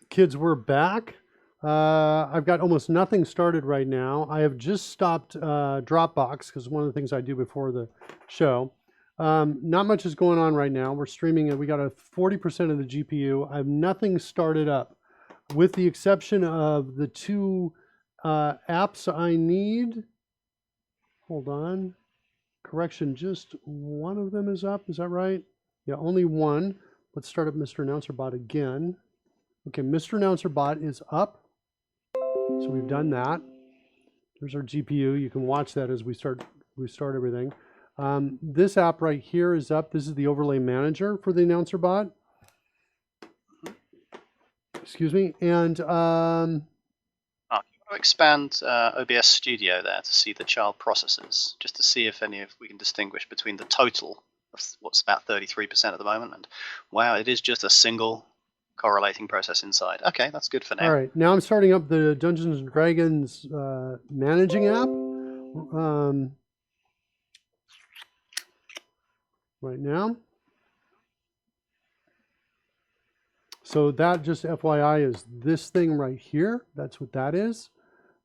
Kids, we're back. I've got almost nothing started right now. I have just stopped Dropbox because one of the things I do before the show. Not much is going on right now. We're streaming it. We got a 40% of the GPU. I have nothing started up, with the exception of the two apps I need. Hold on. Correction, just one of them is up. Is that right? Yeah, only one. Let's start up Mr. Announcer Bot again. Okay, Mr. Announcer Bot is up. So we've done that. There's our GPU. You can watch that as we start everything. This app right here is up. This is the overlay manager for the Announcer Bot. Excuse me. And you want to expand OBS Studio there to see the child processes, just to see if we can distinguish between the total of what's about 33% at the moment, and wow, it is just a single correlating process inside. Okay, that's good for now. All right, now I'm starting up the Dungeons and Dragons managing app. Right now. So that, just FYI, is this thing right here. That's what that is.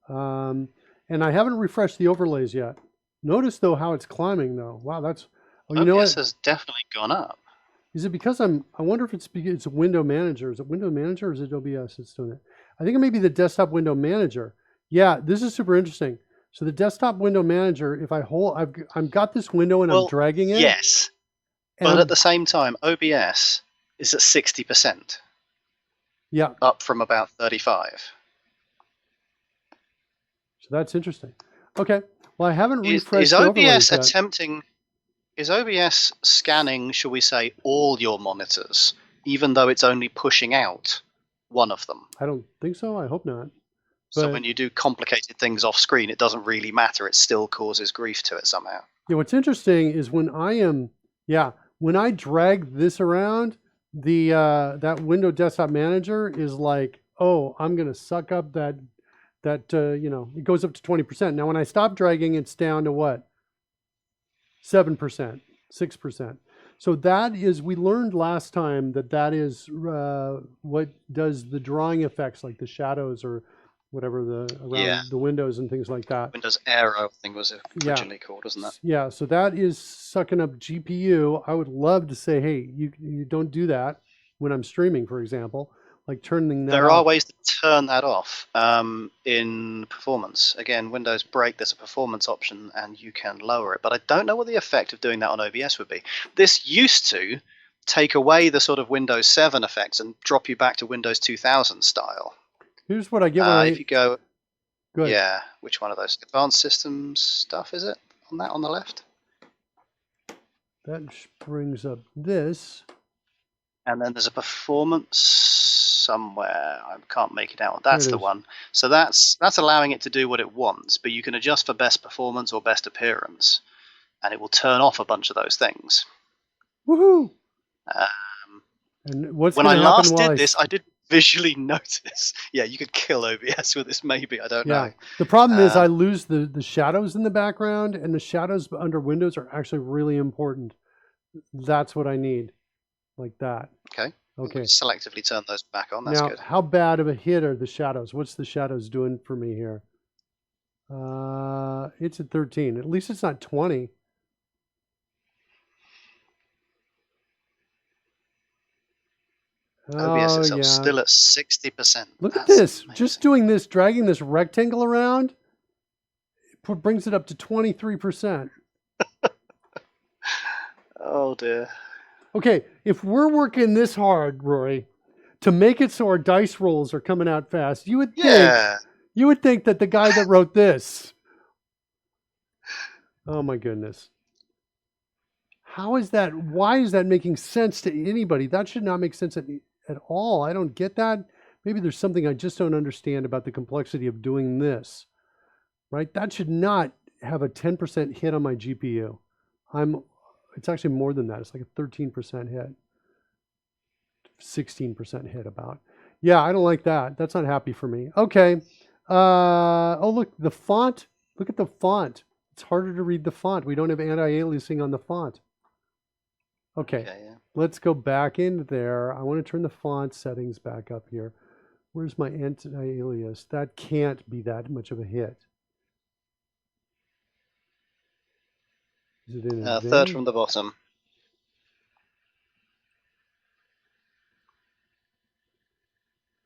And I haven't refreshed the overlays yet. Notice though how it's climbing though. Wow, that's. Oh, you know what? Has definitely gone up. Is it because I wonder if it's because it's a window manager. Is it window manager or is it OBS that's doing it? I think it may be the desktop window manager. Yeah, this is super interesting. So the desktop window manager, if I hold, I've got this window and I'm dragging it. Yes, but at the same time, OBS is at 60%. Yeah, up from about 35. So that's interesting. Okay, well I haven't refreshed. Is OBS attempting? Is OBS scanning, shall we say, all your monitors, even though it's only pushing out one of them? I don't think so. I hope not. So when you do complicated things off screen, it doesn't really matter. It still causes grief to it somehow. Yeah, what's interesting is when I drag this around, the that window desktop manager is like, oh, I'm gonna suck up that it goes up to 20%. Now when I stop dragging, it's down to what? 7%, 6%. So that is, we learned last time that is what does the drawing effects, like the shadows or whatever around the windows and things like that. Windows Aero thing was originally called, wasn't that? Yeah, so that is sucking up GPU. I would love to say, hey, you don't do that when I'm streaming, for example, like turning that off. There are ways to turn that off in performance. Again, Windows Break, there's a performance option and you can lower it, but I don't know what the effect of doing that on OBS would be. This used to take away the sort of Windows 7 effects and drop you back to Windows 2000 style. Here's what I get when if you go, yeah, which one of those? Advanced Systems stuff, is it? On the left? That brings up this. And then there's a performance somewhere. I can't make it out. That's the one. So that's allowing it to do what it wants, but you can adjust for best performance or best appearance, and it will turn off a bunch of those things. Woohoo! And when I last did this, I did visually notice. Yeah, you could kill OBS with this, maybe. I don't know. The problem is I lose the shadows in the background, and the shadows under Windows are actually really important. That's what I need. Like that. Okay. Selectively turn those back on. That's good. How bad of a hit are the shadows? What's the shadows doing for me here? It's at 13. At least it's not 20. OBS itself still at 60%. Look at this. Amazing. Just doing this, dragging this rectangle around, it brings it up to 23%. Oh dear. Okay, if we're working this hard, Rory, to make it so our dice rolls are coming out fast, you would think that the guy that wrote this. Oh my goodness. How is that? Why is that making sense to anybody? That should not make sense at all. I don't get that. Maybe there's something I just don't understand about the complexity of doing this. Right? That should not have a 10% hit on my GPU. It's actually more than that. It's like a 13% hit. 16% hit about. Yeah, I don't like that. That's not happy for me. Okay. Oh, look, the font. Look at the font. It's harder to read the font. We don't have anti-aliasing on the font. Okay. Let's go back into there. I want to turn the font settings back up here. Where's my anti-alias? That can't be that much of a hit. Is it in Third advanced? from the bottom.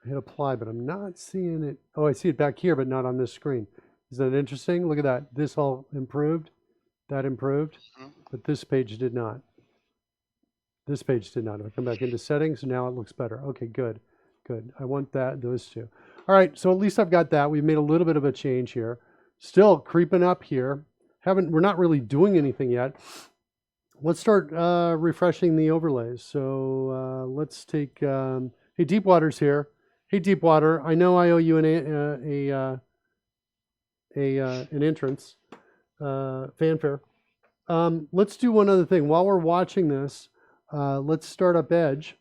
I hit apply, but I'm not seeing it. Oh, I see it back here, but not on this screen. Is that interesting? Look at that. This all improved. That improved, but this page did not. This page did not. If I come back into settings, now it looks better. Okay, good, good. I want those two. All right, so at least I've got that. We've made a little bit of a change here. Still creeping up here. We're not really doing anything yet. Let's start refreshing the overlays. So let's take, hey, Deepwater's here. Hey, Deepwater, I know I owe you an entrance, fanfare. Let's do one other thing. While we're watching this, let's start up Edge.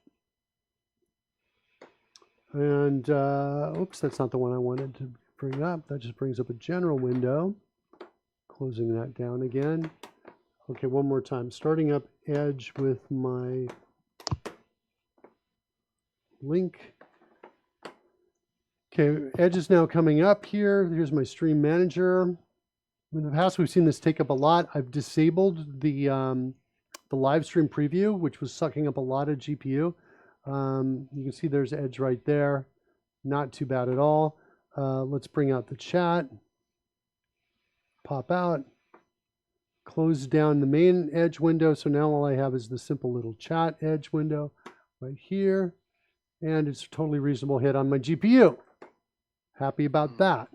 And, oops, that's not the one I wanted to bring up. That just brings up a general window. Closing that down again. Okay, one more time. Starting up Edge with my link. Okay, Edge is now coming up here. Here's my stream manager. In the past, we've seen this take up a lot. I've disabled the live stream preview, which was sucking up a lot of GPU. You can see there's Edge right there. Not too bad at all. Let's bring out the chat. Pop out. Close down the main Edge window. So now all I have is the simple little chat Edge window right here. And it's a totally reasonable hit on my GPU. Happy about that.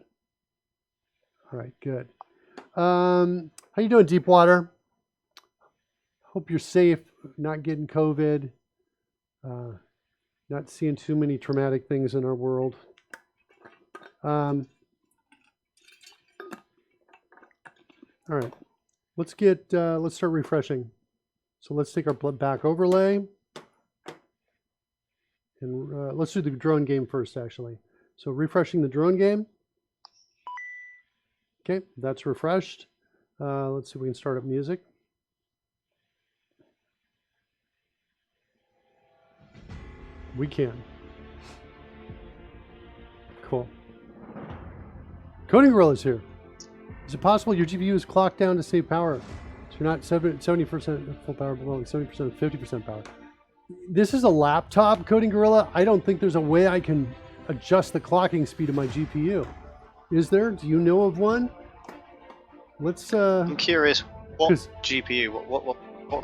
All right, good. How you doing, Deepwater? Hope you're safe, not getting COVID, not seeing too many traumatic things in our world. All right, let's start refreshing. So let's take our back overlay, and let's do the drone game first, actually. So refreshing the drone game. Okay, that's refreshed. Let's see if we can start up music. We can. Cool. Coding Gorilla's here. Is it possible your GPU is clocked down to save power? So you're not 70% full power, below 70%, 50% power. This is a laptop, Coding Gorilla. I don't think there's a way I can adjust the clocking speed of my GPU. Is there? Do you know of one? Let's. I'm curious. What GPU? What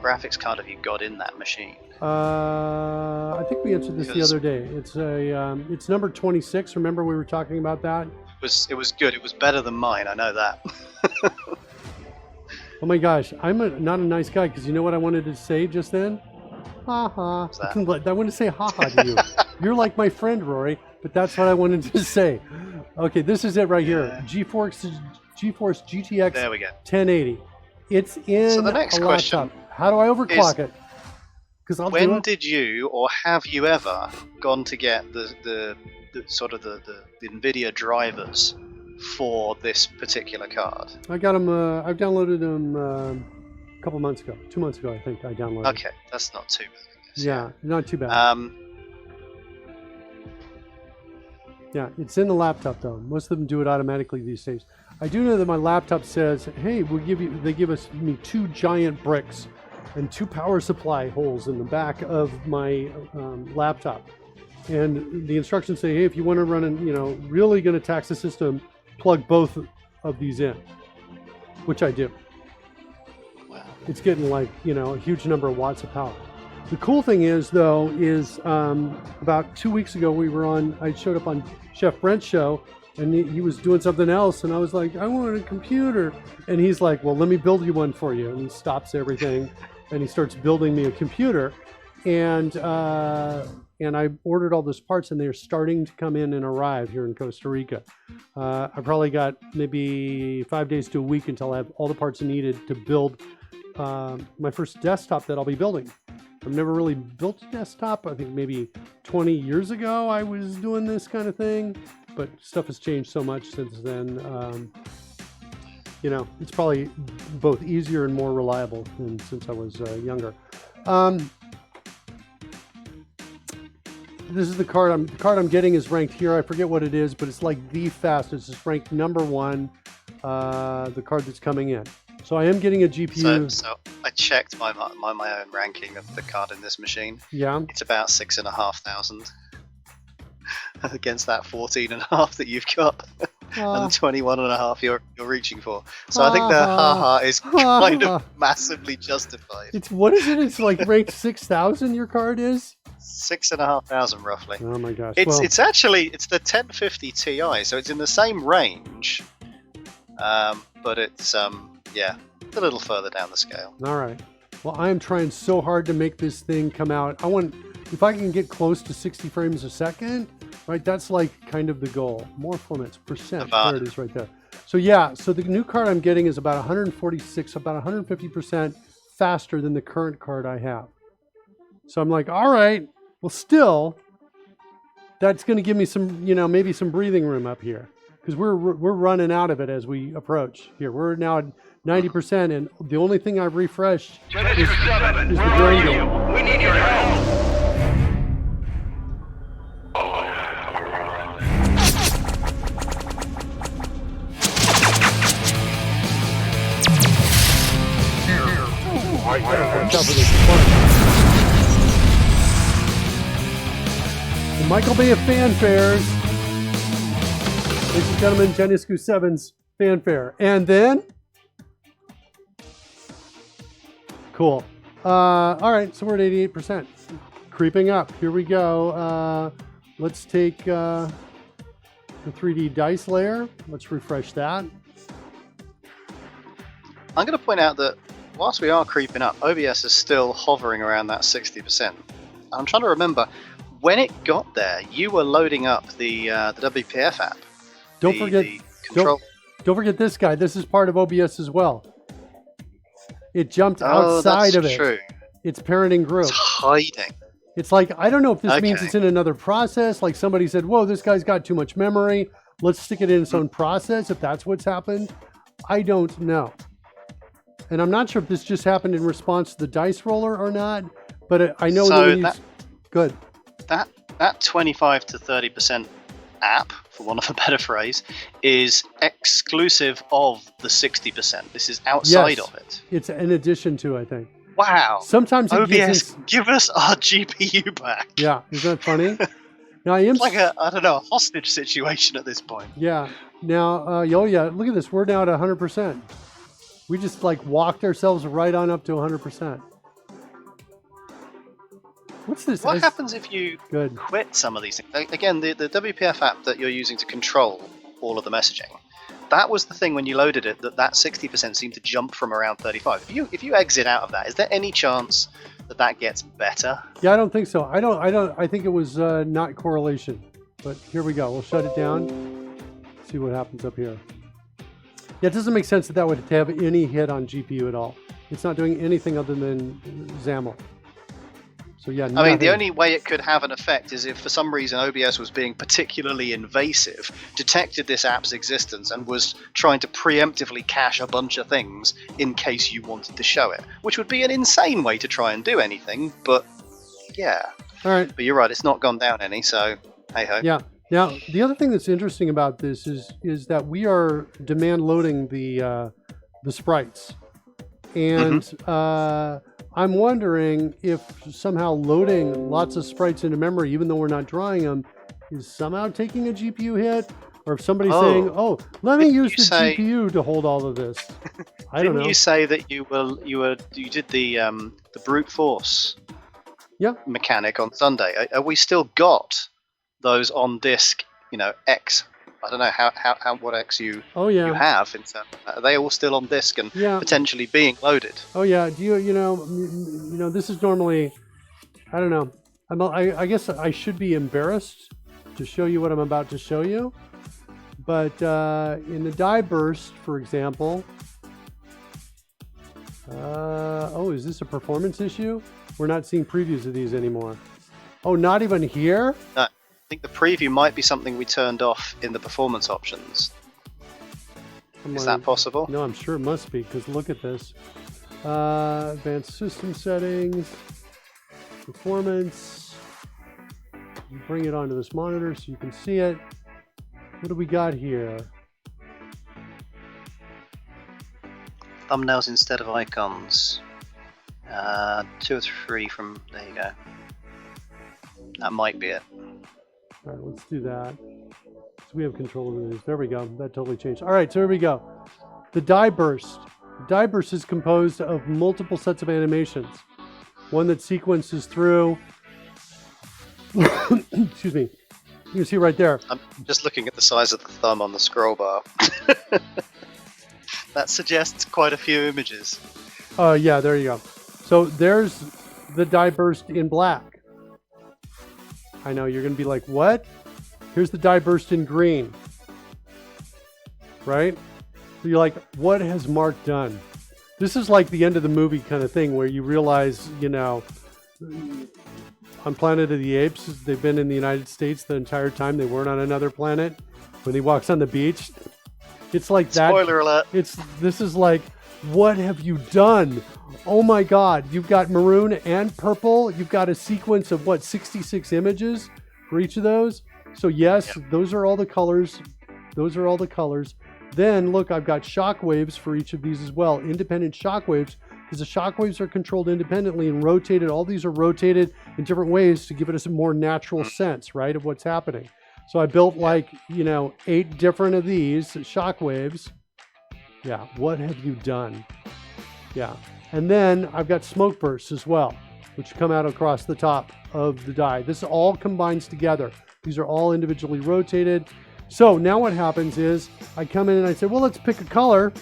graphics card have you got in that machine? I think we answered this the other day. It's it's number 26. Remember we were talking about that? It was good. It was better than mine. I know that. Oh my gosh, I'm not a nice guy because you know what I wanted to say just then? Ha ha. I wanted to say ha ha to you. You're like my friend, Rory, but that's what I wanted to say. Okay, this is it right here. GeForce GTX there we go. 1080. It's in so the next a question laptop. How do I overclock it? Because when did you or have you ever gone to get the sort of the NVIDIA drivers for this particular card? I got them. I've downloaded them a couple months ago. 2 months ago, I think I downloaded. Okay, that's not too bad. Yeah, not too bad. Yeah, it's in the laptop though. Most of them do it automatically these days. I do know that my laptop says, "Hey, they give me 2 giant bricks and 2 power supply holes in the back of my laptop." And the instructions say, "Hey, if you want to run and really going to tax the system, plug both of these in," which I do. Wow. It's getting like a huge number of watts of power. The cool thing is though, about 2 weeks ago I showed up on Chef Brent's show, and he was doing something else, and I was like, "I want a computer," and he's like, "Well, let me build you one for you," and he stops everything, and he starts building me a computer, and I ordered all those parts, and they're starting to come in and arrive here in Costa Rica. I probably got maybe 5 days to a week until I have all the parts needed to build my first desktop that I'll be building. I've never really built a desktop. I think maybe 20 years ago I was doing this kind of thing, but stuff has changed so much since then. It's probably both easier and more reliable than since I was younger. this is the card I'm getting is ranked here. I forget what it is, but it's like the fastest. It's ranked #1. The card that's coming in. So I am getting a GPU. So I checked my own ranking of the card in this machine. Yeah. It's about 6,500 against that 14.5 that you've got, and the 21.5 you're reaching for. So I think the haha is kind of massively justified. It's what is it? It's like ranked 6,000. Your card is 6,500 roughly. Oh my gosh! It's it's the 1050 Ti, so it's in the same range, but it's yeah, a little further down the scale. All right. Well, I am trying so hard to make this thing come out. If I can get close to 60 frames a second, right? That's like kind of the goal. More performance percent. There it is right there. So yeah, so the new card I'm getting is about 146, about 150% faster than the current card I have. So I'm like, all right, well still, that's going to give me some, maybe some breathing room up here. Because we're running out of it as we approach here. We're now at 90%, and the only thing I've refreshed is the drain gauge. We need your help. Watch out for this punch. The Michael Bay of fanfares. Ladies and gentlemen, Genescu 7's fanfare. And then? Cool. All right, so we're at 88%. Creeping up. Here we go. Let's take the 3D dice layer. Let's refresh that. I'm going to point out that whilst we are creeping up, OBS is still hovering around that 60%. I'm trying to remember, when it got there, you were loading up the WPF app. Don't forget this guy. This is part of OBS as well. It jumped outside of it. True. It's parenting group. It's hiding. It's like, I don't know if this means it's in another process. Like somebody said, whoa, this guy's got too much memory. Let's stick it in its own process. If that's what's happened, I don't know. And I'm not sure if this just happened in response to the dice roller or not. But I know good. That 25 to 30% app, for want of a better phrase, is exclusive of the 60%. This is outside of it. It's in addition to, I think. Wow. Sometimes it OBS, give us our GPU back. Yeah, isn't that funny? Now it's like a hostage situation at this point. Yeah. Now, look at this. We're now at 100%. We just like walked ourselves right on up to 100%. What's this? What happens if you quit some of these things? Again, the WPF app that you're using to control all of the messaging, that was the thing when you loaded it, that 60% seemed to jump from around 35. If you exit out of that, is there any chance that gets better? Yeah, I don't think so. I think it was not correlation. But here we go. We'll shut it down. See what happens up here. Yeah, it doesn't make sense that would have any hit on GPU at all. It's not doing anything other than XAML. So yeah, I mean, the only way it could have an effect is if for some reason OBS was being particularly invasive, detected this app's existence, and was trying to preemptively cache a bunch of things in case you wanted to show it, which would be an insane way to try and do anything, but yeah. All right. But you're right, it's not gone down any, so hey-ho. Yeah. Now, the other thing that's interesting about this is that we are demand loading the sprites. And I'm wondering if somehow loading lots of sprites into memory, even though we're not drawing them, is somehow taking a GPU hit, or if somebody's saying, "Oh, let me use the GPU to hold all of this." I don't know. Didn't you say that you did the brute force mechanic on Sunday? Are we still got those on disk? X. I don't know how what X you have. Are they all still on disk and potentially being loaded? Oh yeah. Do you know this is normally, I don't know. I guess I should be embarrassed to show you what I'm about to show you, but in the die burst, for example. Is this a performance issue? We're not seeing previews of these anymore. Oh, not even here? No. I think the preview might be something we turned off in the performance options. Is that possible? No, I'm sure it must be, because look at this. Advanced system settings, performance, bring it onto this monitor so you can see it. What do we got here? Thumbnails instead of icons. 2 or 3 from, there you go. That might be it. All right, let's do that. So we have control over these. There we go. That totally changed. All right, so here we go. The die burst. The die burst is composed of multiple sets of animations. One that sequences through. Excuse me. You can see right there. I'm just looking at the size of the thumb on the scroll bar. That suggests quite a few images. Yeah, there you go. So there's the die burst in black. I know you're going to be like, what? Here's the die burst in green. Right? So you're like, what has Mark done? This is like the end of the movie kind of thing where you realize, you know, on Planet of the Apes, they've been in the United States the entire time. They weren't on another planet. When he walks on the beach, it's like that. Spoiler alert. This is like, what have you done? Oh my God, you've got maroon and purple. You've got a sequence of what, 66 images for each of those. So yes, those are all the colors. Those are all the colors. Then look, I've got shock waves for each of these as well. Independent shock waves, because the shock waves are controlled independently and rotated. All these are rotated in different ways to give it a more natural sense, right, of what's happening. So I built like, you know, 8 different of these shock waves. Yeah, what have you done? Yeah. And then I've got smoke bursts as well, which come out across the top of the die. This all combines together. These are all individually rotated. So now what happens is I come in and I say, well, let's pick a color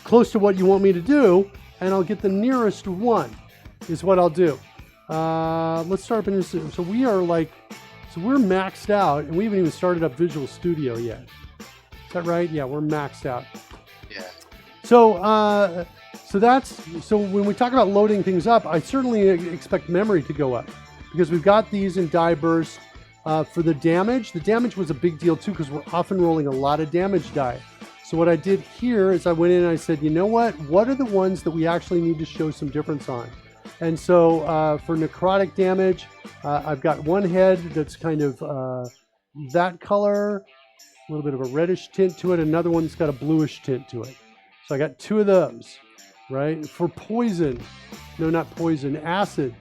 close to what you want me to do, and I'll get the nearest one is what I'll do. Let's start up in this. So we are like, so we're maxed out, and we haven't even started up Visual Studio yet. Is that right? Yeah, we're maxed out. Yeah. So, so when we talk about loading things up, I certainly expect memory to go up because we've got these in die burst. For the damage was a big deal too because we're often rolling a lot of damage die. So what I did here is I went in and I said, you know what are the ones that we actually need to show some difference on? And so for necrotic damage, I've got one head that's kind of that color, a little bit of a reddish tint to it. Another one that's got a bluish tint to it. So I got 2 of those, right? For poison, no, not poison, acid.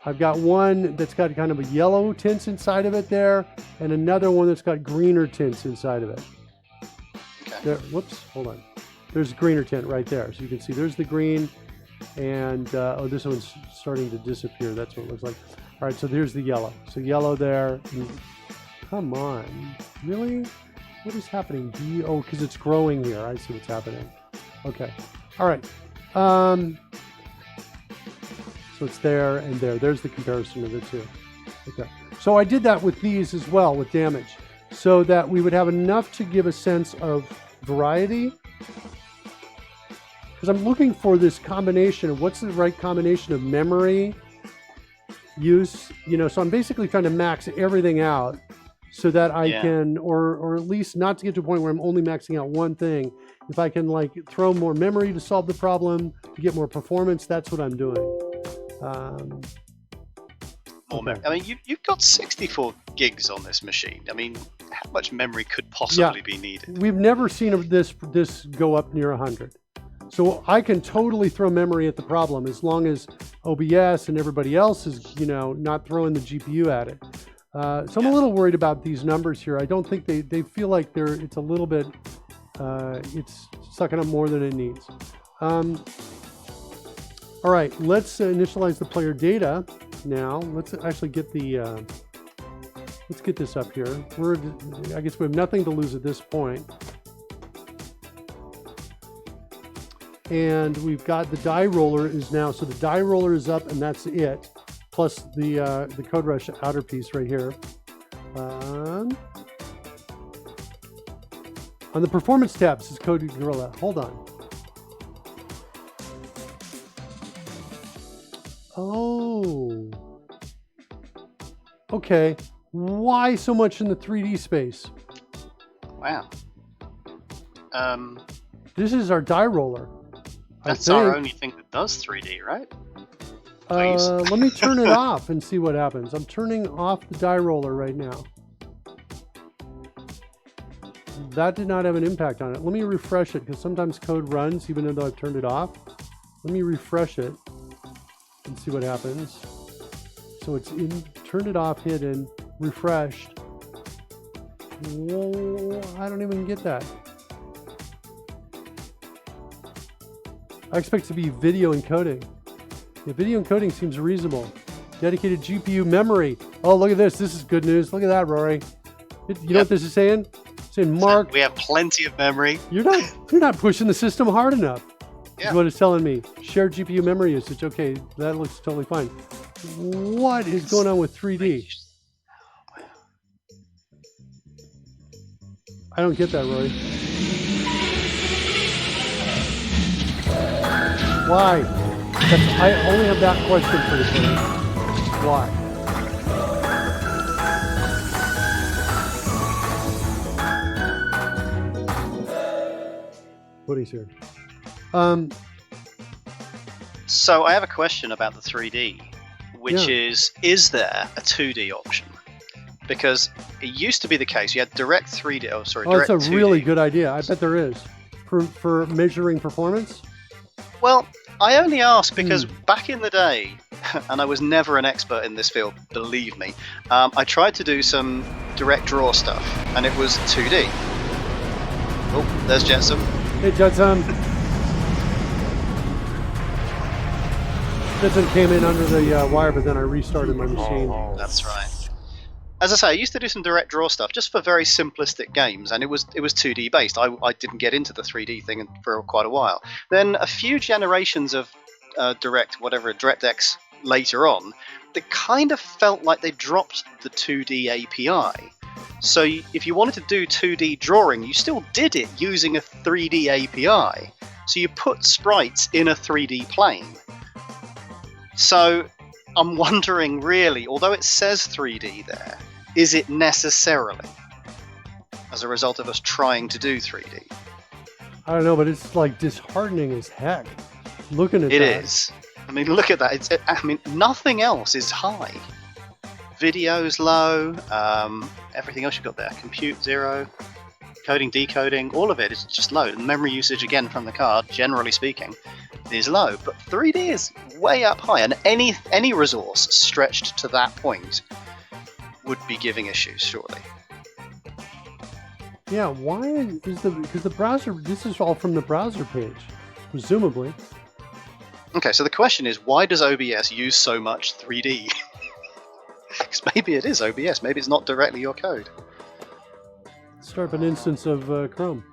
I've got one that's got kind of a yellow tints inside of it there, and another one that's got greener tints inside of it. Okay. There, whoops, hold on. There's a greener tint right there. So you can see there's the green, and oh, this one's starting to disappear. That's what it looks like. All right, so there's the yellow. So yellow there. Come on, really? What is happening? Oh, because it's growing here. I see what's happening. Okay. All right. So it's there and there. There's the comparison of the two. Okay. So I did that with these as well, with damage, so that we would have enough to give a sense of variety. Because I'm looking for this combination of what's the right combination of memory use, you know, so I'm basically trying to max everything out so that I can, or at least not to get to a point where I'm only maxing out one thing. If I can like throw more memory to solve the problem, to get more performance, that's what I'm doing. More memory. I mean, you've got 64 gigs on this machine. I mean, how much memory could possibly be needed? We've never seen this go up near 100. So I can totally throw memory at the problem as long as OBS and everybody else is, you know, not throwing the GPU at it. So I'm a little worried about these numbers here. I don't think they feel like it's a little bit, it's sucking up more than it needs. All right, let's initialize the player data now. Let's actually get the, let's get this up here. I guess we have nothing to lose at this point. And we've got the die roller is now, so the die roller is up and that's it. Plus the CodeRush outer piece right here. On the performance tab, says Code Gorilla. Hold on. Oh. Okay. Why so much in the 3D space? Wow. This is our die roller. That's our only thing that does 3D, right? please. Let me turn it off and see what happens. I'm turning off the die roller right now. That did not have an impact on it. Let me refresh it because sometimes code runs even though I've turned it off. Let me refresh it and see what happens. So it's in, turned it off, hidden, refreshed. Whoa, I don't even get that. I expect it to be video encoding. The video encoding seems reasonable. Dedicated GPU memory. Oh, look at this. This is good news. Look at that, Rory. You know what this is saying? It's saying, Mark, We have plenty of memory. you're not pushing the system hard enough. Yeah. Is what it's telling me. Shared GPU memory usage. Okay, that looks totally fine. What is going on with 3D? I don't get that, Rory. Why? I only have that question for the day. Why? Woody's here. So I have a question about the 3D, which is there a 2D option? Because it used to be the case you had direct 3D. Oh, sorry, direct that's a 2D. really good idea. I bet there is for measuring performance. Well, I only ask because back in the day, and I was never an expert in this field, believe me, I tried to do some direct draw stuff, and it was 2D. Oh, there's Jetsam. Hey, Jetsam. Jetsam came in under the wire, but then I restarted my machine. That's right. As I say, I used to do some direct draw stuff just for very simplistic games, and it was 2D based. I didn't get into the 3D thing for quite a while. Then a few generations of DirectX later on, they kind of felt like they dropped the 2D API. So if you wanted to do 2D drawing, you still did it using a 3D API. So you put sprites in a 3D plane. So I'm wondering, really, although it says 3D there, is it necessarily as a result of us trying to do 3D? I don't know, but it's like disheartening as heck. Looking at It that. is. I mean, look at that. I mean, nothing else is high. Video's low. Everything else you've got there, compute 0, coding, decoding, all of it is just low. Memory usage, again, from the card, generally speaking, is low. But 3D is way up high, and any resource stretched to that point would be giving issues, surely. Yeah, why is because the browser, this is all from the browser page, presumably. Okay, so the question is, why does OBS use so much 3D? Because maybe it is OBS, maybe it's not directly your code. Start up an instance of Chrome.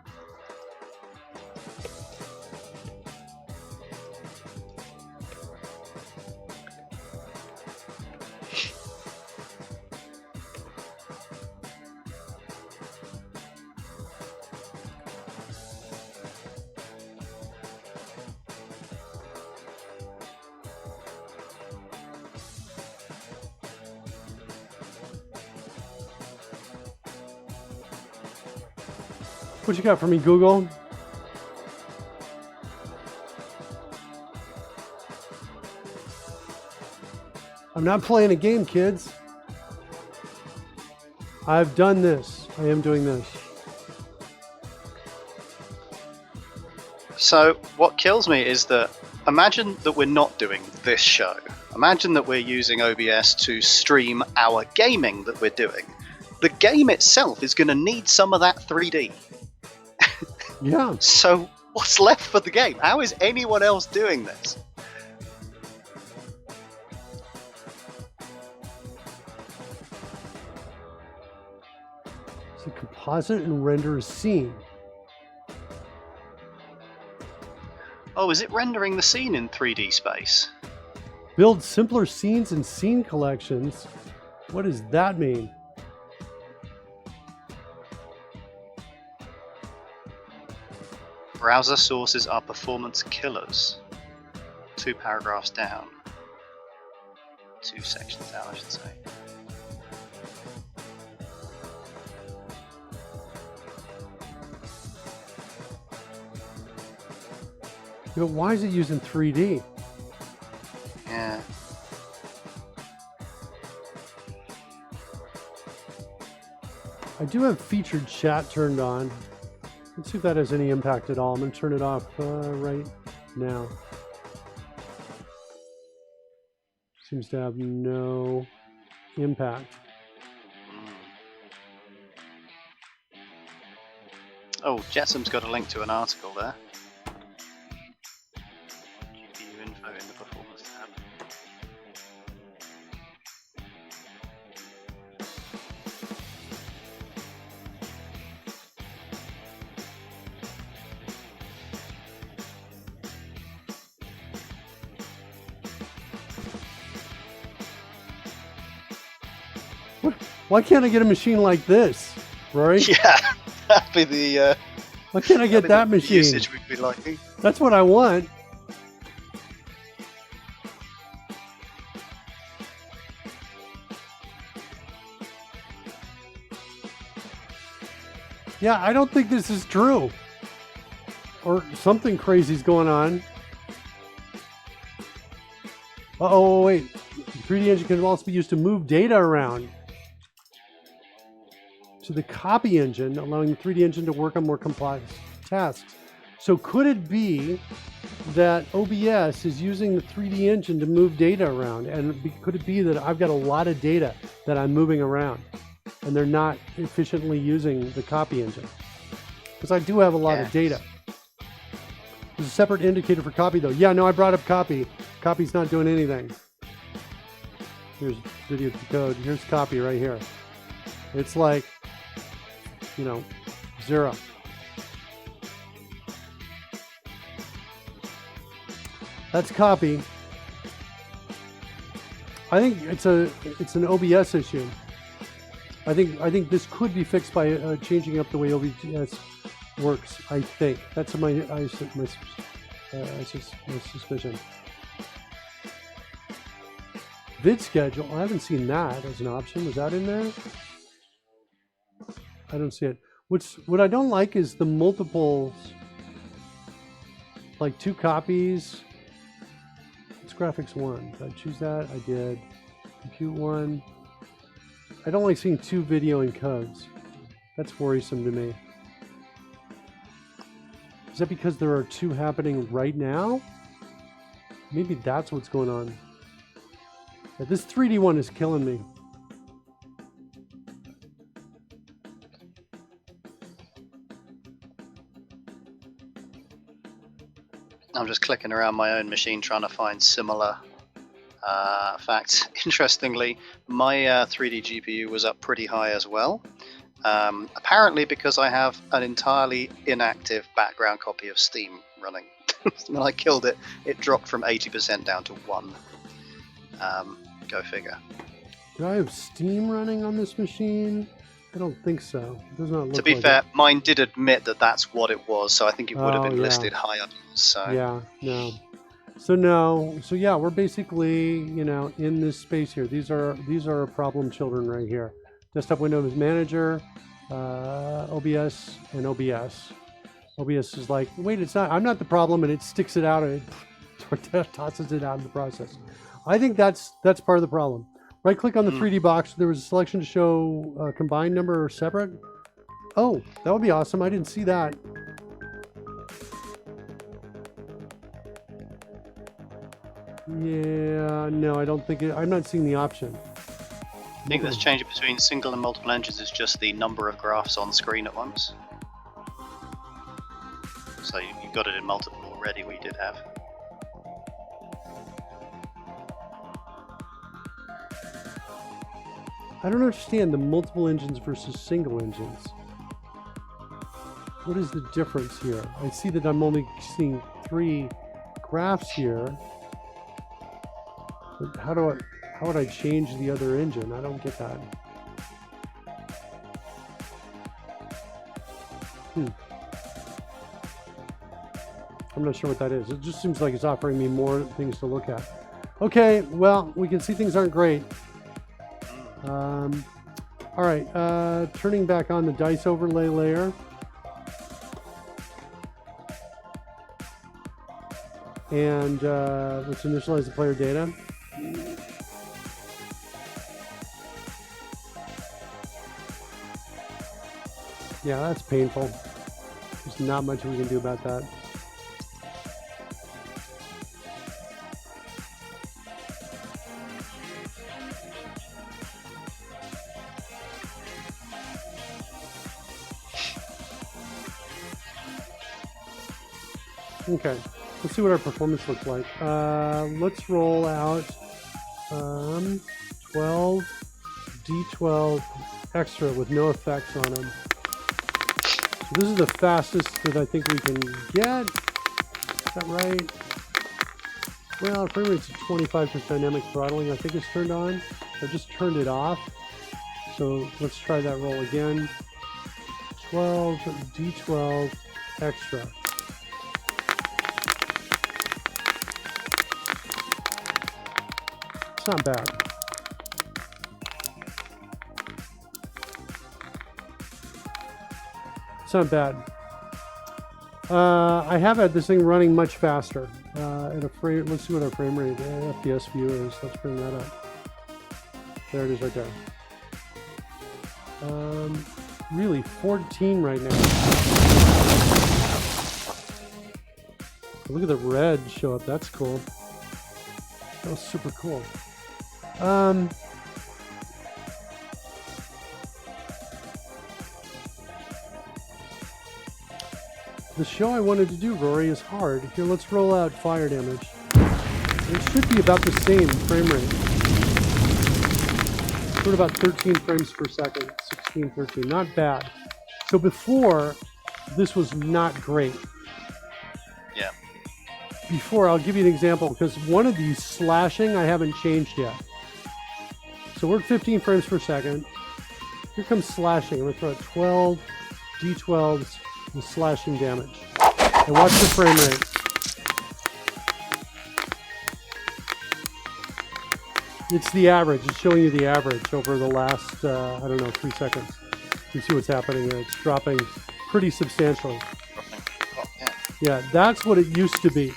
What you got for me, Google? I'm not playing a game, kids. I've done this. I am doing this. So what kills me is that, imagine that we're not doing this show. Imagine that we're using OBS to stream our gaming that we're doing. The game itself is going to need some of that 3D. Yeah. So what's left for the game? How is anyone else doing this? So composite and render a scene. Oh, is it rendering the scene in 3D space? Build simpler scenes and scene collections. What does that mean? Browser sources are performance killers. 2 paragraphs down. 2 sections down, I should say. But why is it using 3D? Yeah. I do have featured chat turned on. Let's see if that has any impact at all. I'm going to turn it off right now. Seems to have no impact. Oh, Jetsom's got a link to an article there. GPU info in the performance tab. Why can't I get a machine like this, Rory? Yeah, that'd be the. Why can't I get that machine? Usage we'd be liking. That's what I want. Yeah, I don't think this is true. Or something crazy's going on. Uh-oh, wait. The 3D engine can also be used to move data around to the copy engine, allowing the 3D engine to work on more complex tasks. So could it be that OBS is using the 3D engine to move data around? And could it be that I've got a lot of data that I'm moving around and they're not efficiently using the copy engine? Because I do have a lot of data. There's a separate indicator for copy though. Yeah, no, I brought up copy. Copy's not doing anything. Here's video code. Here's copy right here. It's like, you know, 0. That's copy. I think it's an OBS issue. I think this could be fixed by changing up the way OBS works. I think that's my suspicion. Vid schedule. I haven't seen that as an option. Was that in there? I don't see it. What I don't like is the multiples, like 2 copies. It's graphics 1. Did I choose that? I did. Compute 1. I don't like seeing 2 video encodes. That's worrisome to me. Is that because there are 2 happening right now? Maybe that's what's going on. Yeah, this 3D one is killing me. I'm just clicking around my own machine trying to find similar facts. Interestingly, my 3D GPU was up pretty high as well. Apparently because I have an entirely inactive background copy of Steam running. When I killed it, it dropped from 80% down to 1. Go figure. Do I have Steam running on this machine? I don't think so. It does not look. To be like fair, it. mine did admit that that's what it was, so I think it would have been listed higher. So yeah, no. So no. So yeah, we're basically, you know, in this space here. These are our problem children right here. Desktop Windows Manager, OBS, and OBS. OBS is like, wait, it's not. I'm not the problem, and it sticks it out and it tosses it out in the process. I think that's part of the problem. Right click on the 3D box. There was a selection to show combined number or separate. Oh, that would be awesome. I didn't see that. Yeah, no, I don't think it. I'm not seeing the option. I think that's changing between single and multiple engines is just the number of graphs on screen at once. So you got it in multiple already, we did have. I don't understand the multiple engines versus single engines. What is the difference here? I see that I'm only seeing 3 graphs here. But how would I change the other engine? I don't get that. I'm not sure what that is. It just seems like it's offering me more things to look at. Okay, well, we can see things aren't great. All right, turning back on the dice overlay layer. And let's initialize the player data. Yeah, that's painful. There's not much we can do about that. Okay, let's see what our performance looks like. Let's roll out 12 D12 extra with no effects on them. So this is the fastest that I think we can get. Is that right? Well, our frame rate's 25% dynamic throttling, I think is turned on. I just turned it off. So let's try that roll again. 12 D12 extra. It's not bad. It's not bad. I have had this thing running much faster. At a frame, let's see what our frame rate FPS view is. Let's bring that up. There it is right there. Really 14 right now. Look at the red show up. That's cool. That was super cool. The show I wanted to do, Rory, is hard. Here, let's roll out fire damage. It should be about the same frame rate. We're at about 13 frames per second. 16, 13. Not bad. So before, this was not great. Yeah. Before, I'll give you an example, because one of these slashing I haven't changed yet. So we're at 15 frames per second. Here comes slashing. I'm going to throw out 12 D12s with slashing damage. And watch the frame rate. It's the average. It's showing you the average over the last, I don't know, 3 seconds. You see what's happening here. It's dropping pretty substantially. Yeah, that's what it used to be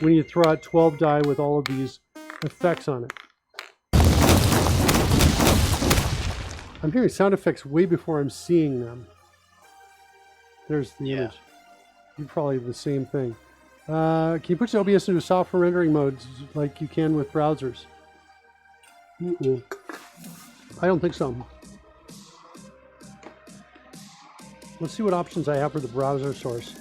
when you throw out 12 die with all of these effects on it. I'm hearing sound effects way before I'm seeing them. There's the image. You probably the same thing. Can you put the OBS into software rendering mode like you can with browsers? I don't think so. Let's see what options I have for the browser source.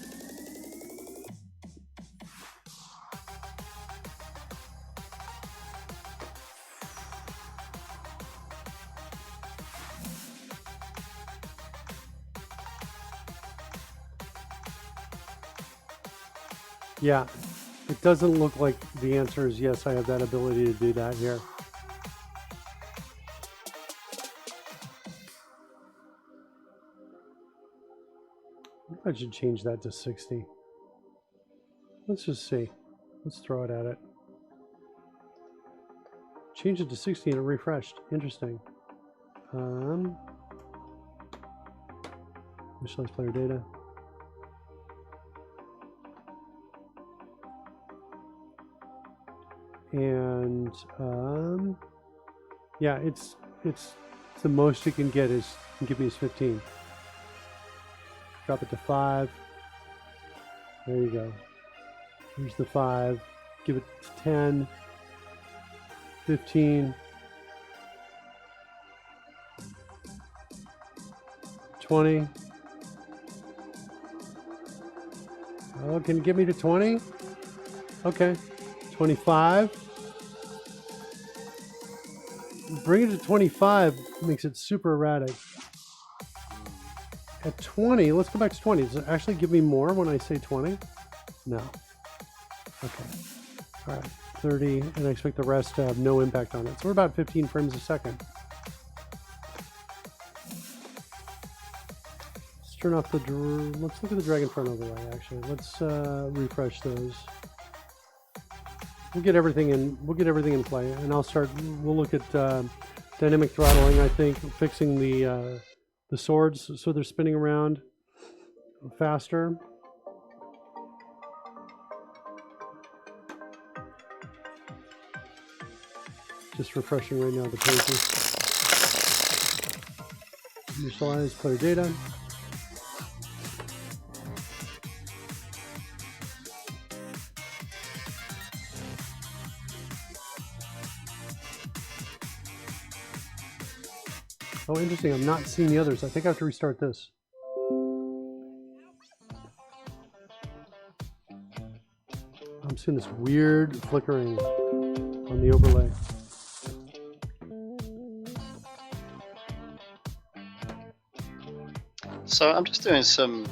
Yeah, it doesn't look like the answer is yes, I have that ability to do that here. I should change that to 60. Let's just see. Let's throw it at it. Change it to 60 and it refreshed. Interesting. Initialize player data. And yeah, it's the most you can get is give me is 15. Drop it to 5. There you go. Here's the 5. Give it to 10, 15, 20. Oh, can you get me to 20? Okay. 25. Bring it to 25 makes it super erratic. At 20, let's go back to 20. Does it actually give me more when I say 20? No. Okay. All right. 30, and I expect the rest to have no impact on it. So we're about 15 frames a second. Let's turn off the... Let's look at the Dragonfront overlay, actually. Let's refresh those. We'll get everything in. We'll get everything in play, and I'll start. We'll look at dynamic throttling. I think fixing the swords so they're spinning around faster. Just refreshing right now the pages. Initialize player data. Oh, interesting. I'm not seeing the others. I think I have to restart this. I'm seeing this weird flickering on the overlay. So I'm just doing some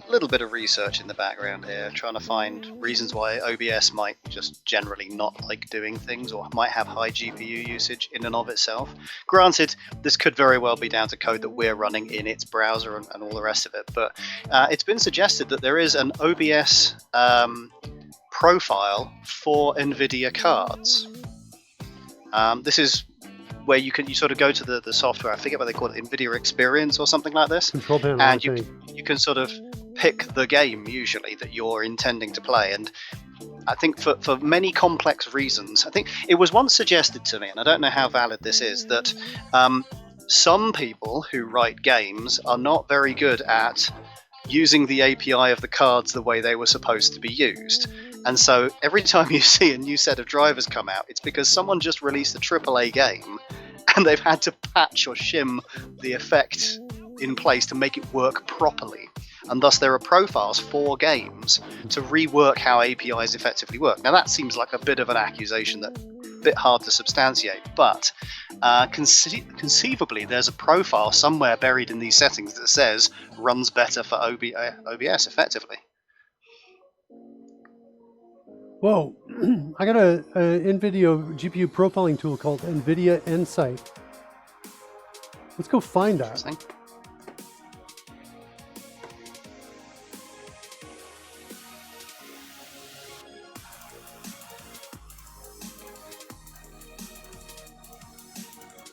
little bit of research in the background here, trying to find reasons why OBS might just generally not like doing things or might have high GPU usage in and of itself. Granted, this could very well be down to code that we're running in its browser and all the rest of it, but it's been suggested that there is an OBS profile for NVIDIA cards. This is where you sort of go to the software, I forget what they call it, NVIDIA Experience or something like this, Control panel, and you can sort of pick the game usually that you're intending to play. And I think for many complex reasons, I think it was once suggested to me, and I don't know how valid this is, that some people who write games are not very good at using the API of the cards the way they were supposed to be used. And so every time you see a new set of drivers come out, it's because someone just released a AAA game and they've had to patch or shim the effect in place to make it work properly. And thus there are profiles for games to rework how APIs effectively work. Now that seems like a bit of an accusation that's a bit hard to substantiate, but conceivably there's a profile somewhere buried in these settings that says runs better for OBS effectively. Whoa, I got a NVIDIA GPU profiling tool called NVIDIA Insight. Let's go find that.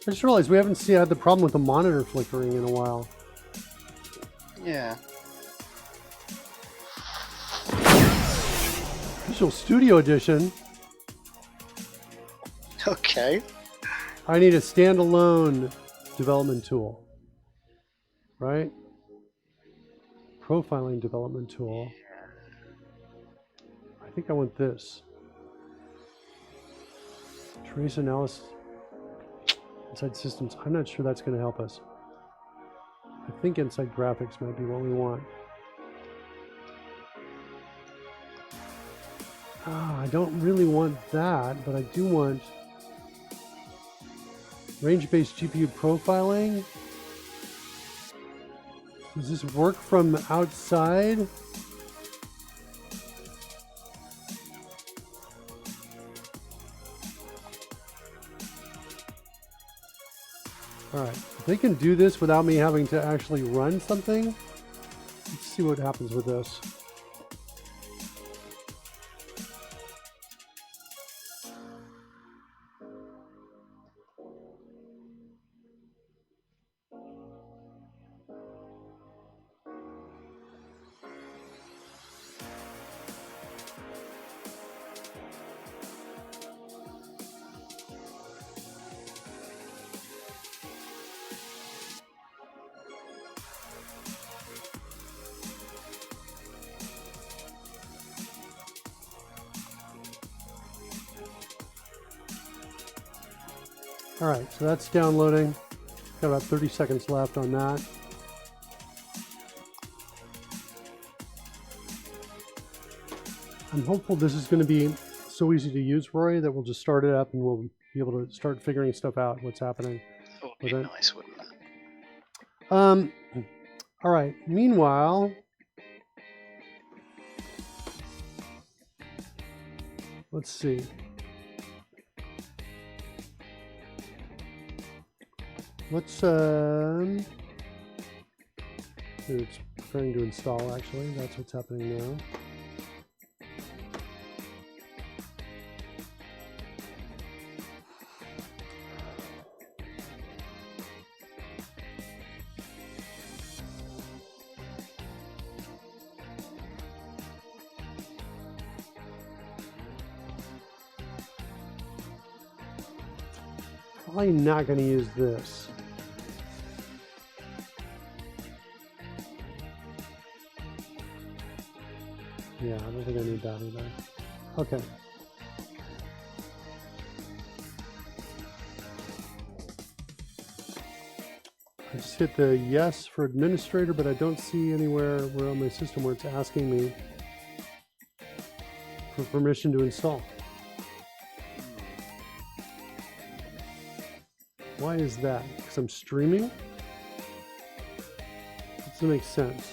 I just realized we haven't had the problem with the monitor flickering in a while. Yeah. Visual Studio Edition. Okay. I need a standalone development tool. Right? Profiling development tool. I think I want this. Trace analysis. Inside systems. I'm not sure that's going to help us. I think inside graphics might be what we want. I don't really want that, but I do want range-based GPU profiling. Does this work from outside? All right, if they can do this without me having to actually run something, let's see what happens with this. All right, so that's downloading. Got about 30 seconds left on that. I'm hopeful this is going to be so easy to use, Rory, that we'll just start it up and we'll be able to start figuring stuff out, what's happening. That would be nice, wouldn't it? All right, meanwhile, let's see. Let's it's preparing to install, actually. That's what's happening now. Probably not going to use this. Yeah, I don't think I need that either. Okay. I just hit the yes for administrator, but I don't see anywhere where on my system where it's asking me for permission to install. Why is that? Because I'm streaming? Doesn't make sense.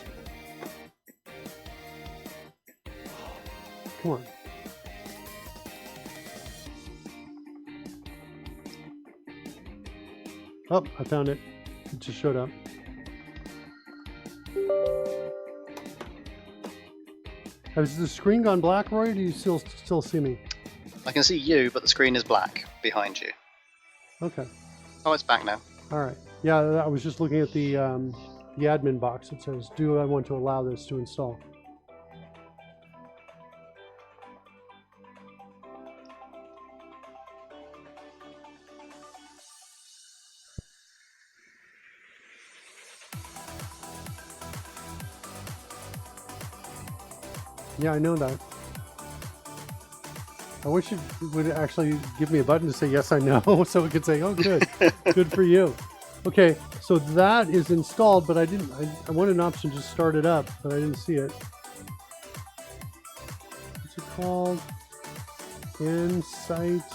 Come on. Oh, I found it. It just showed up. Has the screen gone black, Roy, or do you still see me? I can see you, but the screen is black behind you. Okay. Oh, it's back now. All right. Yeah, I was just looking at the admin box. It says, do I want to allow this to install? Yeah, I know that. I wish it would actually give me a button to say yes, I know, so it could say, oh, good, good for you. Okay, so that is installed, but I wanted an option to start it up, but I didn't see it. What's it called? Insight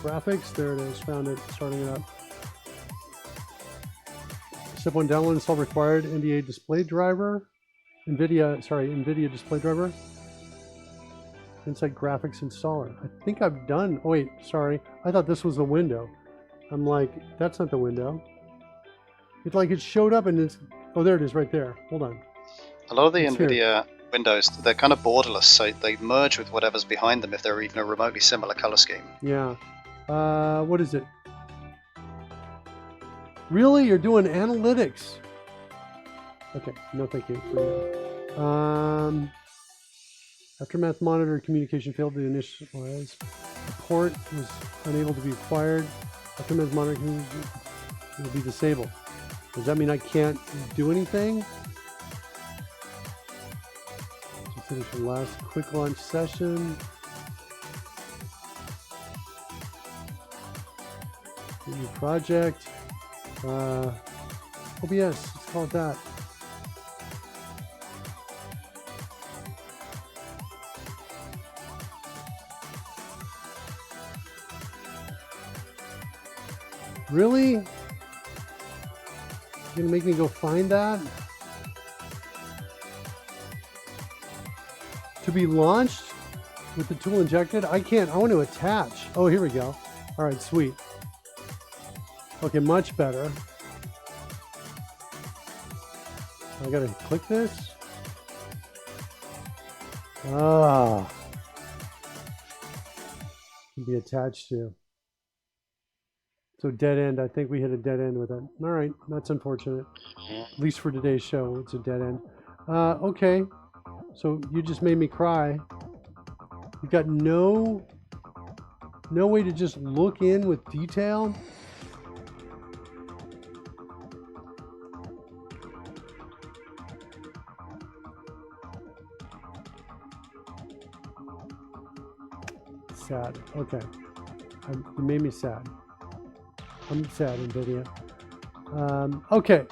Graphics. There it is. Found it. Starting it up. Step 1, download and install required NVDA display driver. NVIDIA display driver. Insight Graphics installer. I think I've done. Oh wait, sorry. I thought this was the window. I'm like, that's not the window. It's like it showed up and it's. Oh, there it is, right there. Hold on. A lot of the NVIDIA windows, they're kind of borderless, so they merge with whatever's behind them if they're even a remotely similar color scheme. Yeah. What is it? Really? You're doing analytics? Okay. No, thank you for you. Aftermath monitor communication failed to initialize. The port was unable to be acquired. Aftermath monitor communication will be disabled. Does that mean I can't do anything? To finish the last quick launch session. New project. OBS, let's call it that. Really? You're gonna make me go find that? To be launched with the tool injected? I can't. I want to attach. Oh, here we go. All right, sweet. Okay, much better. I gotta click this. Ah. Can be attached to. So dead end, I think we hit a dead end with it. All right, that's unfortunate. At least for today's show, it's a dead end. Okay, so you just made me cry. You've got no way to just look in with detail? Sad, okay. You made me sad. I'm sad, NVIDIA. Okay,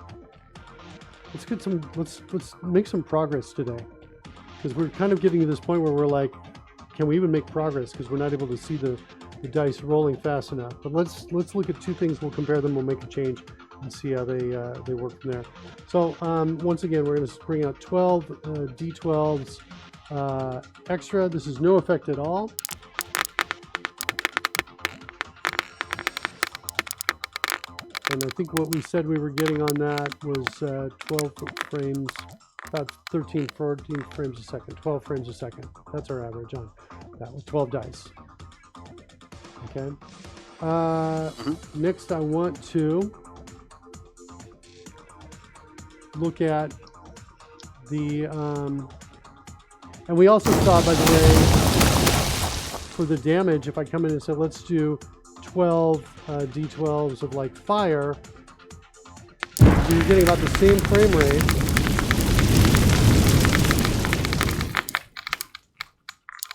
let's make some progress today, because we're kind of getting to this point where we're like, can we even make progress? Because we're not able to see the dice rolling fast enough. But let's look at two things. We'll compare them. We'll make a change and see how they work from there. So once again, we're going to bring out 12 D12s extra. This is no effect at all. And I think what we said we were getting on that was 12 frames, about 13, 14 frames a second, 12 frames a second. That's our average on that with 12 dice. Okay. Next, I want to look at the, and we also saw, by the way, for the damage, if I come in and say, let's do 12 D12s of like fire, you're getting about the same frame rate.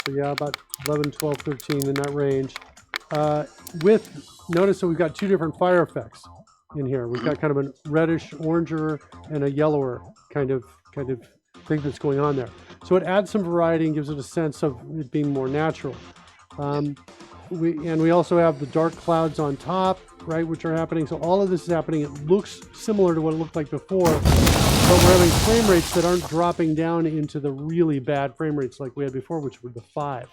So yeah, about 11, 12, 13 in that range. Notice that we've got two different fire effects. in here. We've got kind of a reddish, oranger, and a yellower kind of thing that's going on there. So it adds some variety and gives it a sense of it being more natural. We also have the dark clouds on top, right, which are happening. So all of this is happening. It looks similar to what it looked like before, but we're having frame rates that aren't dropping down into the really bad frame rates like we had before, which were the 5,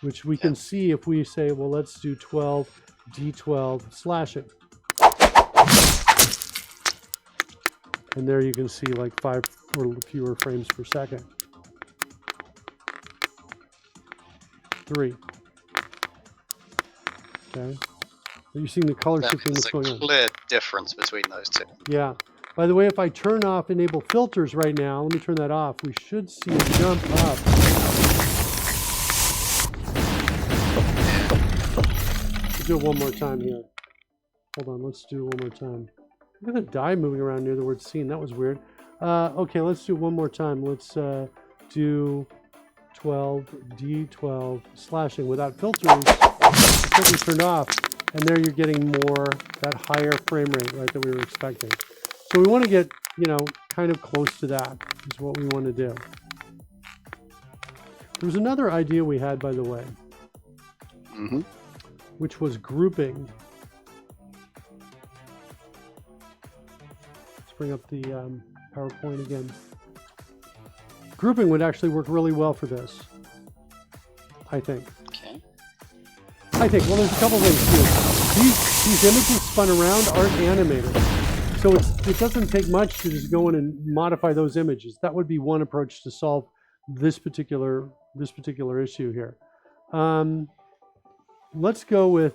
which we can see if we say, well, let's do 12 D12 slashing. And there you can see like 5 or fewer frames per second. 3. Okay. Are you seeing the color shifting that's going on? There's a clear difference between those two. Yeah. By the way, if I turn off enable filters right now, let me turn that off, we should see it jump up. Let's do it one more time here. Hold on, let's do it one more time. Look at the die moving around near the word scene. That was weird. Okay, let's do it one more time. Let's do 12 D12 slashing without filters. Filters turned off, and there you're getting more that higher frame rate, right, that we were expecting. So we want to get, you know, kind of close to that is what we want to do. There was another idea we had, by the way, which was grouping. Let's bring up the PowerPoint again. Grouping would actually work really well for this, I think. Okay. I think, well, there's a couple things too. These images spun around aren't animated. So it doesn't take much to just go in and modify those images. That would be one approach to solve this particular issue here. Let's go with,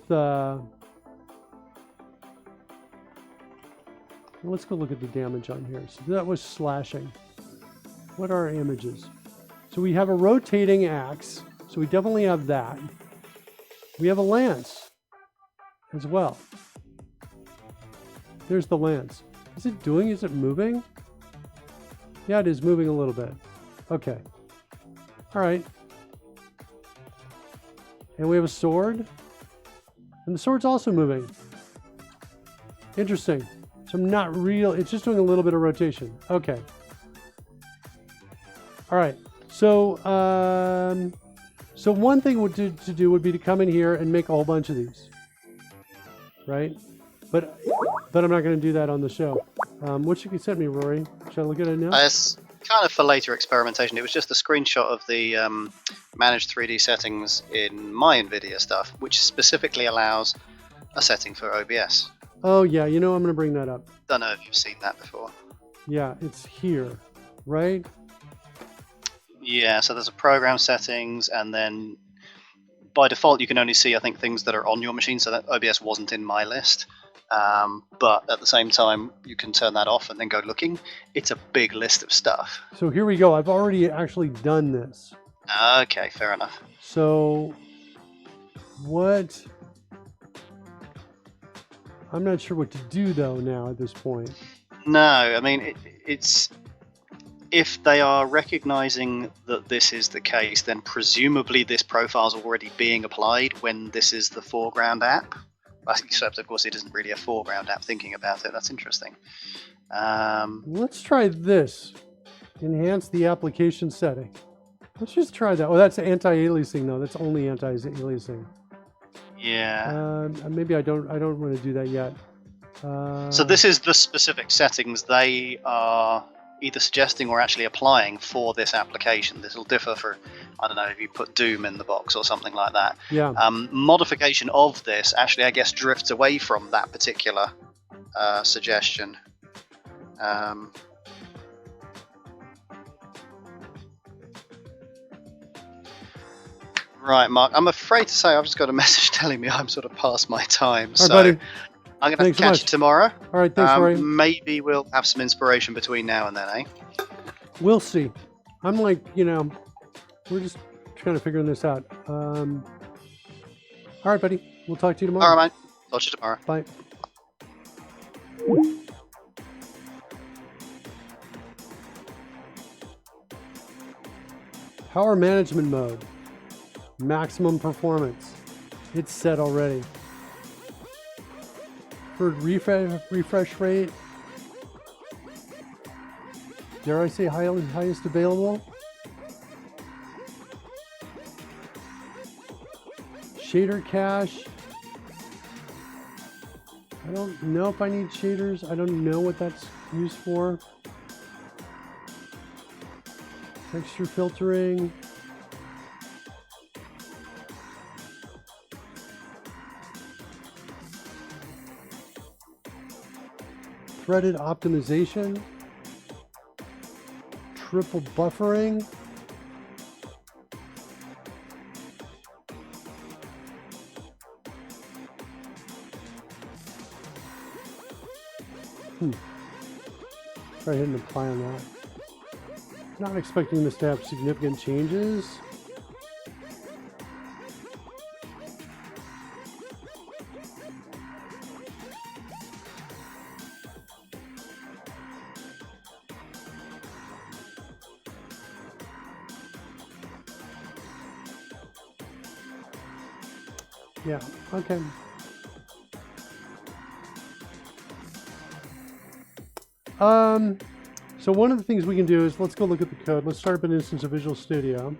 let's go look at the damage on here. So that was slashing. What are our images? So we have a rotating axe. So we definitely have that. We have a lance as well. There's the lance. Is it moving? Yeah, it is moving a little bit. Okay. All right. And we have a sword. And the sword's also moving. Interesting. So I'm not real, it's just doing a little bit of rotation. Okay. All right. So, so one thing to do would be to come in here and make a whole bunch of these, right? But I'm not going to do that on the show. What should you send me, Rory? Should I look at it now? It's kind of for later experimentation. It was just a screenshot of the managed 3D settings in my NVIDIA stuff, which specifically allows a setting for OBS. Oh yeah, you know I'm going to bring that up. Don't know if you've seen that before. Yeah, it's here, right? Yeah, so there's a program settings, and then by default you can only see, I think, things that are on your machine, so that OBS wasn't in my list. But at the same time, you can turn that off and then go looking. It's a big list of stuff. So here we go. I've already actually done this. Okay, fair enough. So what... I'm not sure what to do, though, now at this point. No, I mean, it's... If they are recognizing that this is the case, then presumably this profile is already being applied when this is the foreground app. Except, of course, it isn't really a foreground app thinking about it. That's interesting. Let's try this. Enhance the application setting. Let's just try that. Oh, that's anti-aliasing, though. That's only anti-aliasing. Yeah. Maybe I don't want to do that yet. So this is the specific settings they are either suggesting or actually applying for this application. This will differ for, I don't know, if you put Doom in the box or something like that. Yeah. Modification of this actually, I guess, drifts away from that particular suggestion. Right, Mark, I'm afraid to say I've just got a message telling me I'm sort of past my time. All right, buddy. I'm going to catch you tomorrow. All right, thanks, Rory. Maybe we'll have some inspiration between now and then, eh? We'll see. I'm like, you know, we're just kind of figuring this out. All right, buddy. We'll talk to you tomorrow. All right, mate. Talk to you tomorrow. Bye. Power management mode. Maximum performance. It's set already. preferred refresh rate. Dare I say highest available? Shader cache. I don't know if I need shaders. I don't know what that's used for. Texture filtering. Threaded optimization. Triple buffering. Try hitting apply on that. Not expecting this to have significant changes. Yeah, okay. So one of the things we can do is let's go look at the code. Let's start up an instance of Visual Studio.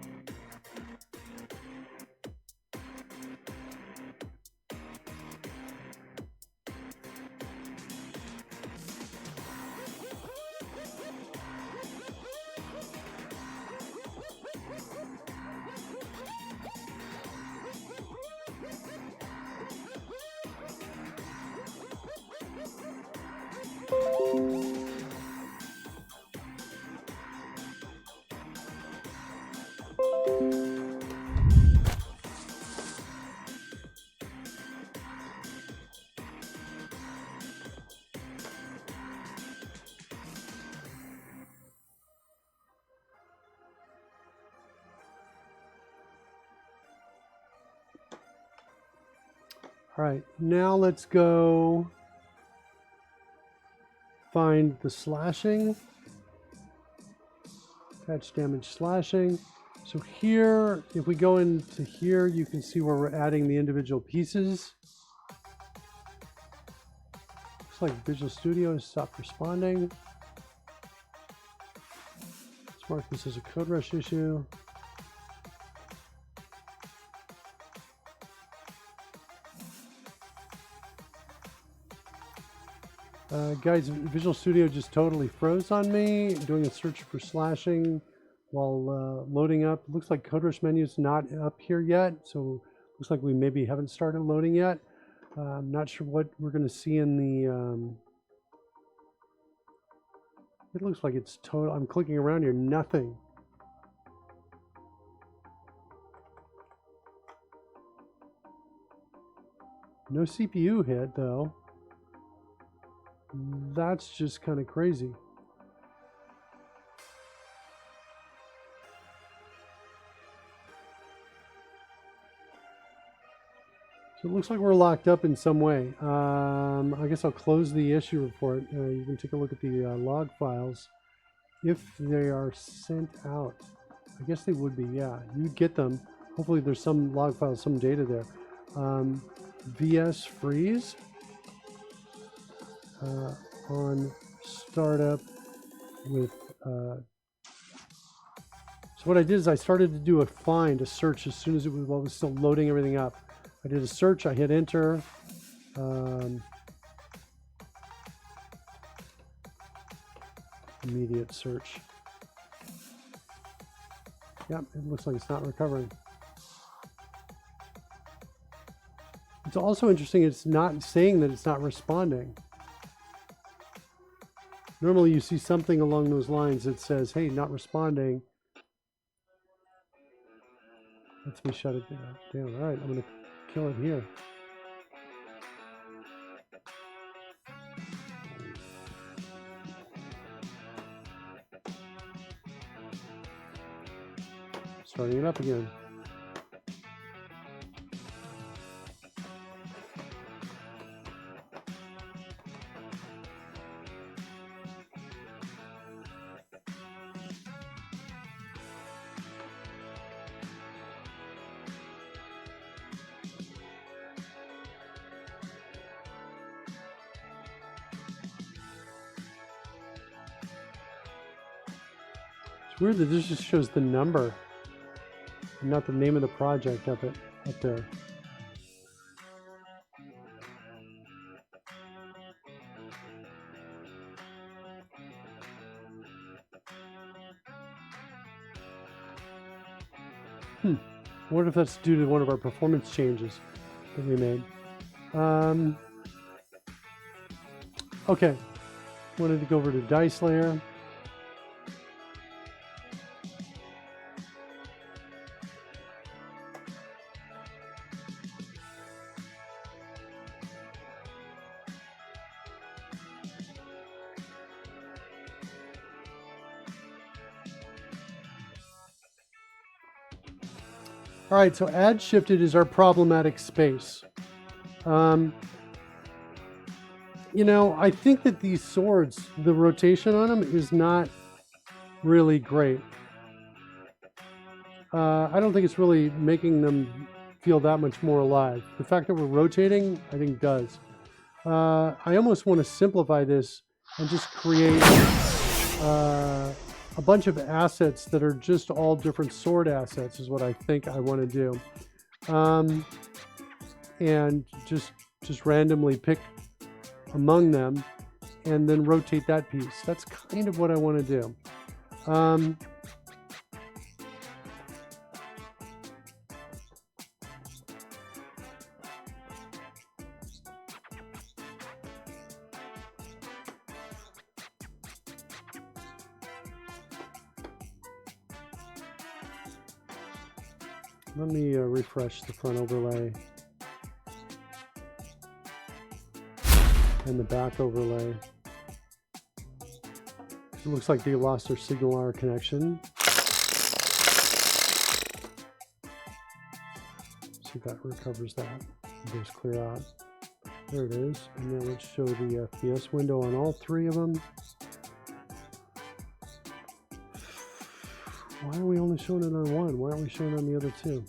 All right, now let's go find the slashing. Patch damage slashing. So here, if we go into here, you can see where we're adding the individual pieces. Looks like Visual Studio has stopped responding. Let's mark this as a code rush issue. Guys, Visual Studio just totally froze on me. Doing a search for slashing while loading up. Looks like code rush menu is not up here yet, so looks like we maybe haven't started loading yet. I'm not sure what we're going to see in the. It looks like it's total. I'm clicking around here, nothing. No CPU hit though. That's just kind of crazy. So it looks like we're locked up in some way. I guess I'll close the issue report. You can take a look at the log files. If they are sent out, I guess they would be, yeah. You'd get them. Hopefully there's some log files, some data there. VS freeze. On startup with so what I did is I started to do a search as soon as it was, while it was still loading everything up. I did a search, I hit enter. Immediate search. Yep, it looks like it's not recovering. It's also interesting, it's not saying that it's not responding. Normally you see something along those lines that says, hey, not responding. Lets me shut it down. All right, I'm going to kill it here. Starting it up again. Weird that this just shows the number, and not the name of the project up there. I wonder if that's due to one of our performance changes that we made. Okay, wanted to go over to dice layer. All right, so add shifted is our problematic space. You know, I think that these swords, the rotation on them is not really great. I don't think it's really making them feel that much more alive. The fact that we're rotating, I think does. I almost want to simplify this and just create a bunch of assets that are just all different sword assets is what I think I want to do. And just randomly pick among them and then rotate that piece. That's kind of what I want to do. Let me refresh the front overlay and the back overlay. It looks like they lost their signal wire connection. See if that recovers that. Just clear out. There it is. And then let's show the FPS window on all three of them. Why are we only showing it on one? Why aren't we showing it on the other two?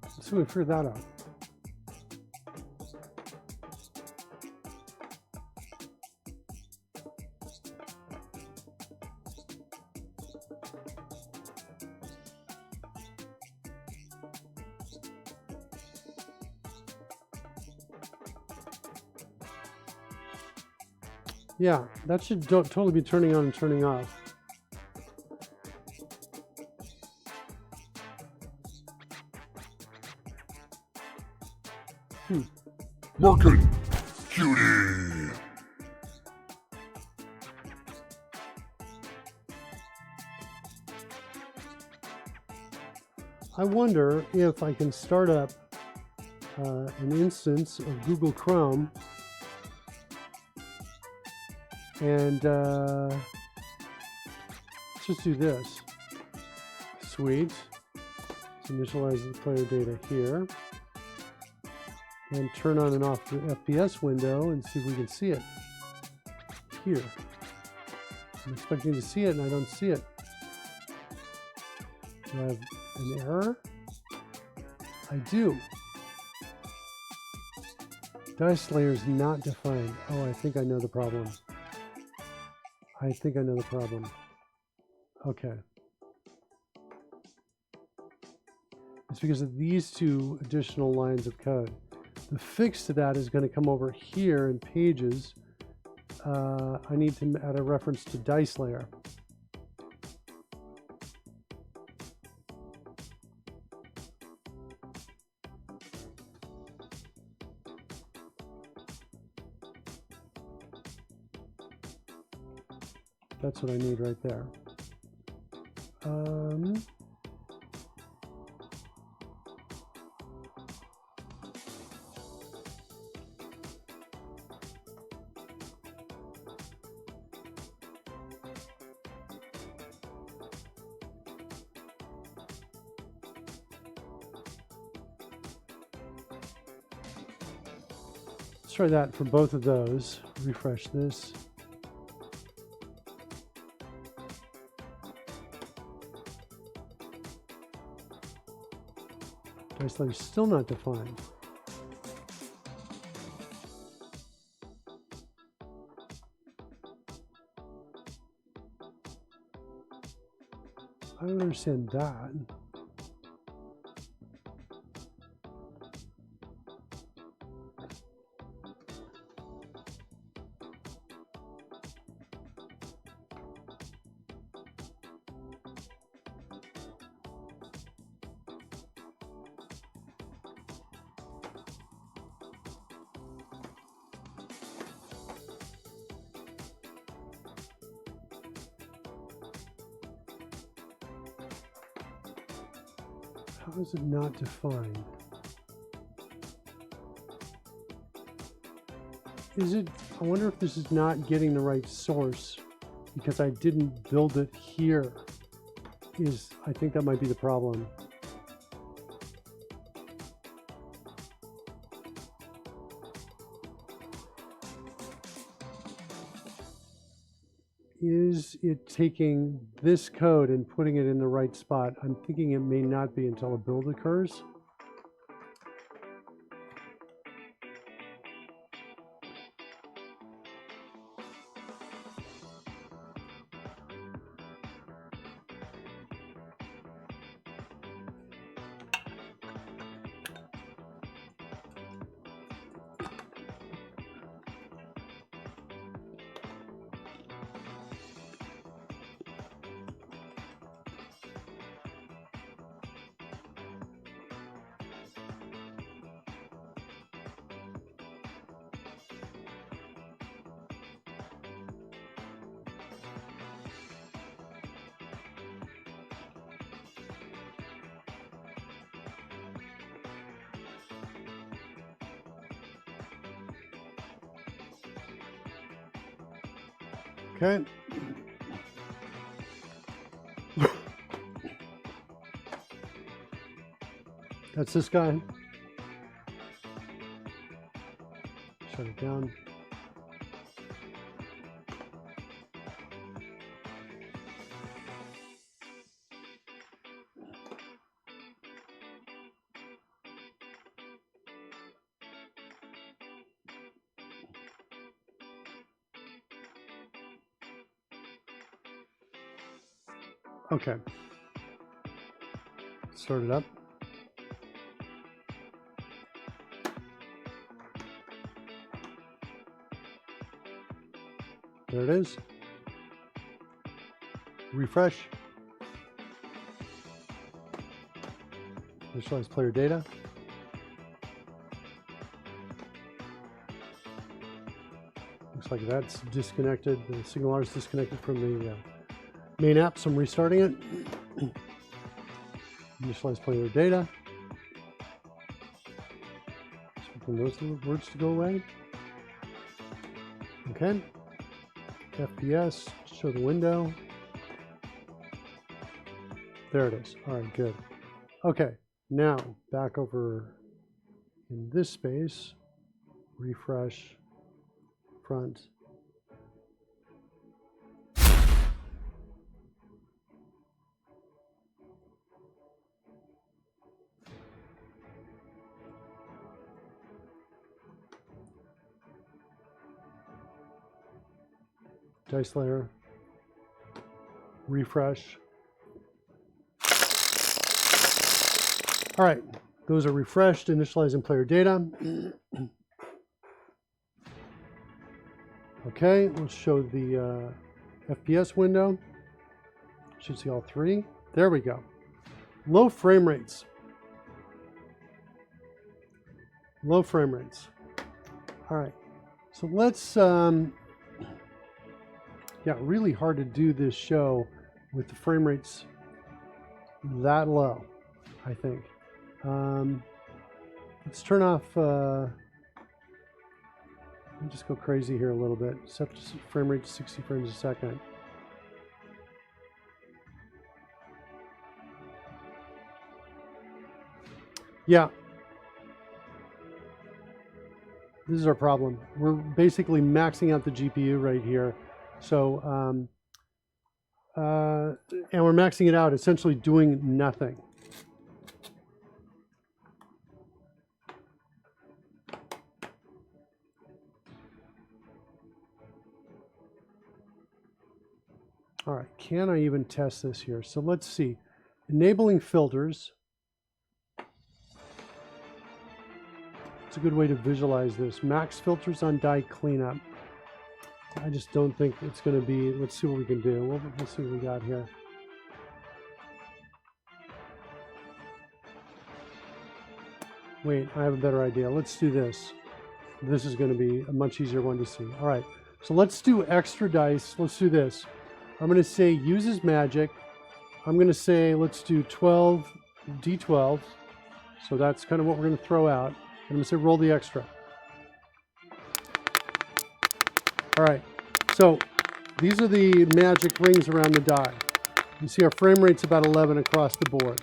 Let's see if we figure that out. Yeah, that should totally be turning on and turning off. Working, cutie. I wonder if I can start up an instance of Google Chrome and let's just do this. Sweet. Let's initialize the player data here. And turn on and off the FPS window and see if we can see it here. I'm expecting to see it and I don't see it. Do I have an error? I do. Dice layer is not defined. Oh, I think I know the problem. Okay. It's because of these two additional lines of code. The fix to that is going to come over here in pages. I need to add a reference to dice layer. That's what I need right there. Let's try that for both of those. Refresh this. Dice layer still not defined. I don't understand that. How is it not defined? Is it, I wonder if this is not getting the right source because I didn't build it here. I think that might be the problem. Is it taking this code and putting it in the right spot? I'm thinking it may not be until a build occurs. Okay. That's this guy. Shut it down. Okay. Start it up. There it is. Refresh. Initialize player data. Looks like that's disconnected. The signal R is disconnected from the main app, so I'm restarting it. Initialize player data. Expecting those words to go away. Okay. FPS, show the window. There it is. All right, good. Okay, now back over in this space, refresh, front. Dice layer, refresh. All right, those are refreshed, initializing player data. Okay, let's show the FPS window. Should see all three. There we go. Low frame rates. Low frame rates. All right, so let's, yeah, really hard to do this show with the frame rates that low, I think. Let's turn off, let me just go crazy here a little bit. Set frame rate to 60 frames a second. Yeah. This is our problem. We're basically maxing out the GPU right here. So, and we're maxing it out, essentially doing nothing. All right, can I even test this here? So let's see. Enabling filters. It's a good way to visualize this. Max filters on die cleanup. I just don't think it's going to be, let's see what we can do. Let's see what we got here. Wait, I have a better idea. Let's do this. This is going to be a much easier one to see. All right, so let's do extra dice. Let's do this. I'm going to say uses magic. I'm going to say let's do 12 D12. So that's kind of what we're going to throw out. I'm going to say roll the extra. All right, so these are the magic rings around the die. You see our frame rate's about 11 across the board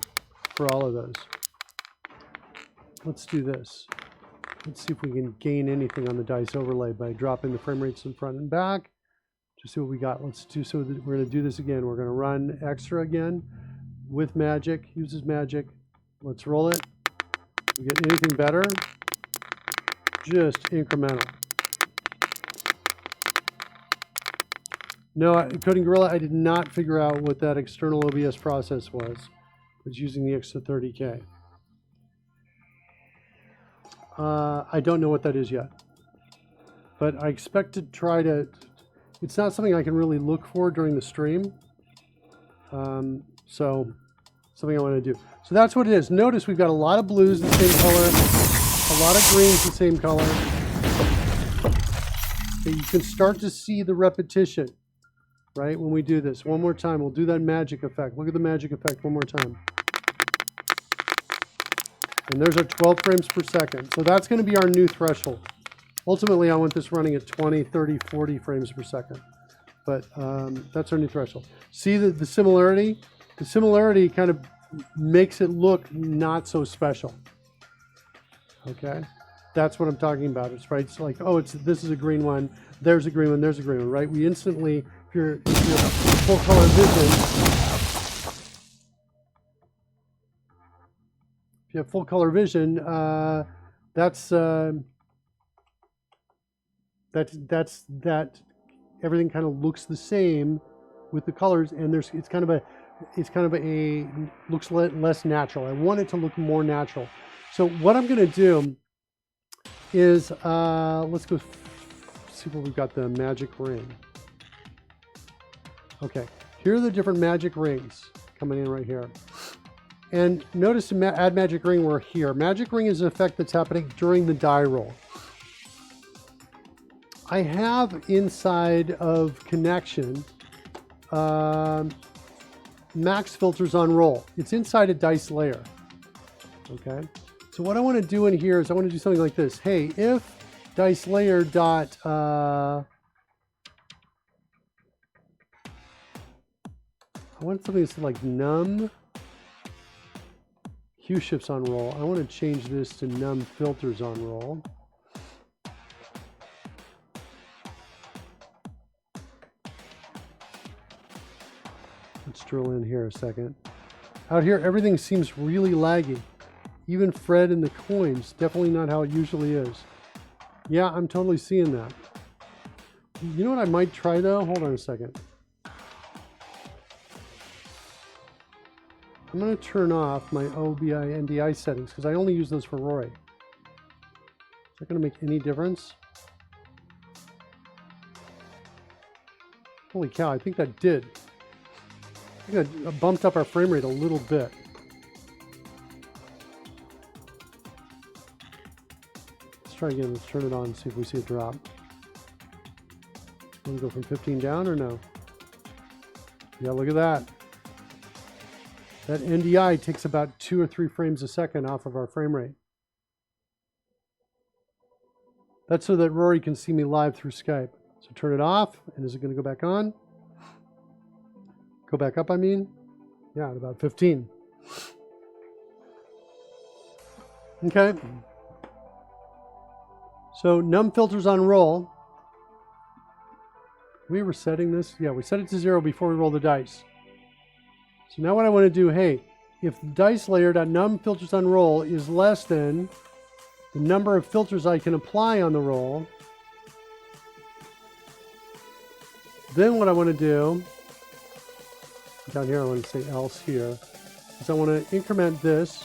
for all of those. Let's do this. Let's see if we can gain anything on the dice overlay by dropping the frame rates in front and back. Just see what we got. Let's do so. We're going to do this again. We're going to run extra again with magic. Uses magic. Let's roll it. We get anything better? Just incremental. No, Coding Gorilla, I did not figure out what that external OBS process was. I was using the X30K. I don't know what that is yet. But I expect to try to... It's not something I can really look for during the stream. So, something I want to do. So that's what it is. Notice we've got a lot of blues the same color, a lot of greens the same color. Okay, you can start to see the repetition, right, when we do this. One more time, we'll do that magic effect. Look at the magic effect one more time. And there's our 12 frames per second. So that's going to be our new threshold. Ultimately, I want this running at 20, 30, 40 frames per second. But that's our new threshold. See the similarity? The similarity kind of makes it look not so special. Okay? That's what I'm talking about. It's right. It's like, oh, this is a green one. There's a green one. There's a green one, right? We instantly, if you're full color vision, if you have full color vision, that's everything kind of looks the same with the colors, and it's kind of a looks less natural. I want it to look more natural. So what I'm going to do is let's go see what we've got. The magic ring. Okay, here are the different magic rings coming in right here. And notice to add magic ring, we're here. Magic ring is an effect that's happening during the die roll. I have inside of connection max filters on roll. It's inside a dice layer. Okay. So what I want to do in here is I want to do something like this. Hey, if dice layer dot I want something that's like num hue shifts on roll. I want to change this to num filters on roll. Let's drill in here a second. Out here, everything seems really laggy. Even Fred and the coins, definitely not how it usually is. Yeah, I'm totally seeing that. You know what I might try though? Hold on a second. I'm going to turn off my OBI NDI settings because I only use those for Rory. Is that going to make any difference? Holy cow, I think that did. I think I bumped up our frame rate a little bit. Let's try again. Let's turn it on and see if we see a drop. Want to go from 15 down or no? Yeah, look at that. That NDI takes about 2 or 3 frames a second off of our frame rate. That's so that Rory can see me live through Skype. So turn it off, and is it going to go back on? Go back up, I mean? Yeah, at about 15. Okay. So num filters on roll. We were setting this. Yeah, we set it to 0 before we roll the dice. So now what I want to do, hey, if the dice layer.num filters on roll is less than the number of filters I can apply on the roll, then what I want to do, down here I want to say else here, is I want to increment this.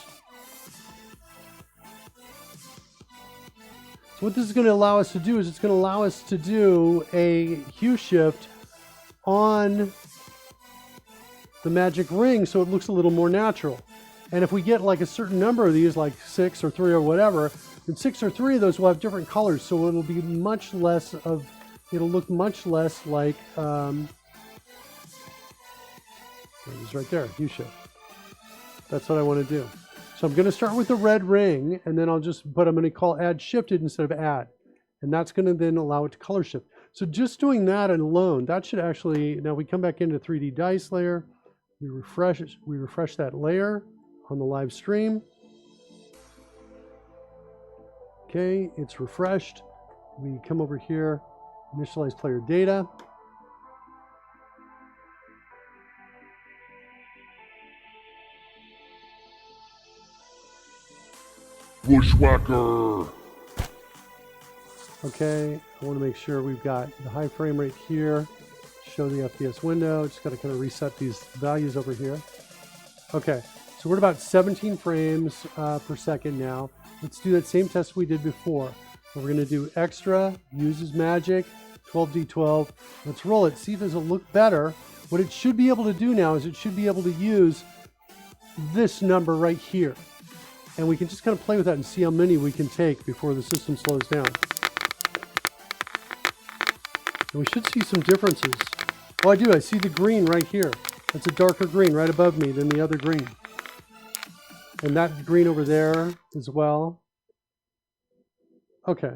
So what this is going to allow us to do is it's going to allow us to do a hue shift on the magic ring so it looks a little more natural. And if we get like a certain number of these, like 6 or 3 or whatever, then 6 or 3 of those will have different colors, so it'll be much less of, it'll look much less like, there it is right there, hue shift. That's what I want to do. So I'm going to start with the red ring, and then I'm going to call add shifted instead of add. And that's going to then allow it to color shift. So just doing that alone, that should actually, now we come back into 3D dice layer, we refresh that layer on the live stream. Okay, it's refreshed. We come over here, initialize player data. Bushwhacker. Okay, I want to make sure we've got the high frame rate here. Show the FPS window. Just got to kind of reset these values over here. Okay, so we're at about 17 frames per second now. Let's do that same test we did before. We're going to do extra, uses magic, 12D12. Let's roll it, see if it'll look better. What it should be able to do now is it should be able to use this number right here. And we can just kind of play with that and see how many we can take before the system slows down. And we should see some differences. Oh, I do. I see the green right here. That's a darker green right above me than the other green. And that green over there as well. Okay.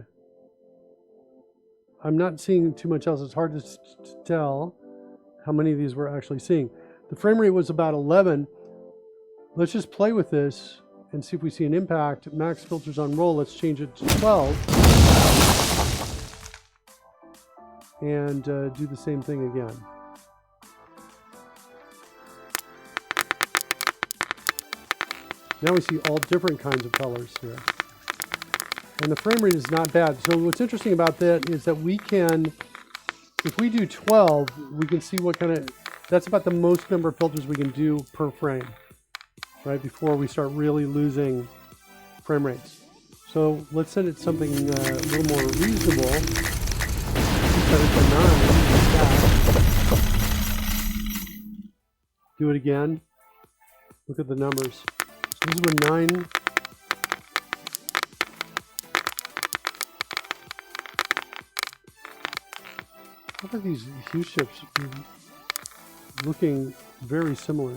I'm not seeing too much else. It's hard to tell how many of these we're actually seeing. The frame rate was about 11. Let's just play with this and see if we see an impact. Max filters on roll, let's change it to 12. And do the same thing again. Now we see all different kinds of colors here. And the frame rate is not bad. So what's interesting about that is that we can, if we do 12, we can see what kind of, that's about the most number of filters we can do per frame. Right before we start really losing frame rates. So let's set it something a little more reasonable. Set it to 9. Like that. Do it again. Look at the numbers. So this is with 9. How about these hue shifts looking very similar?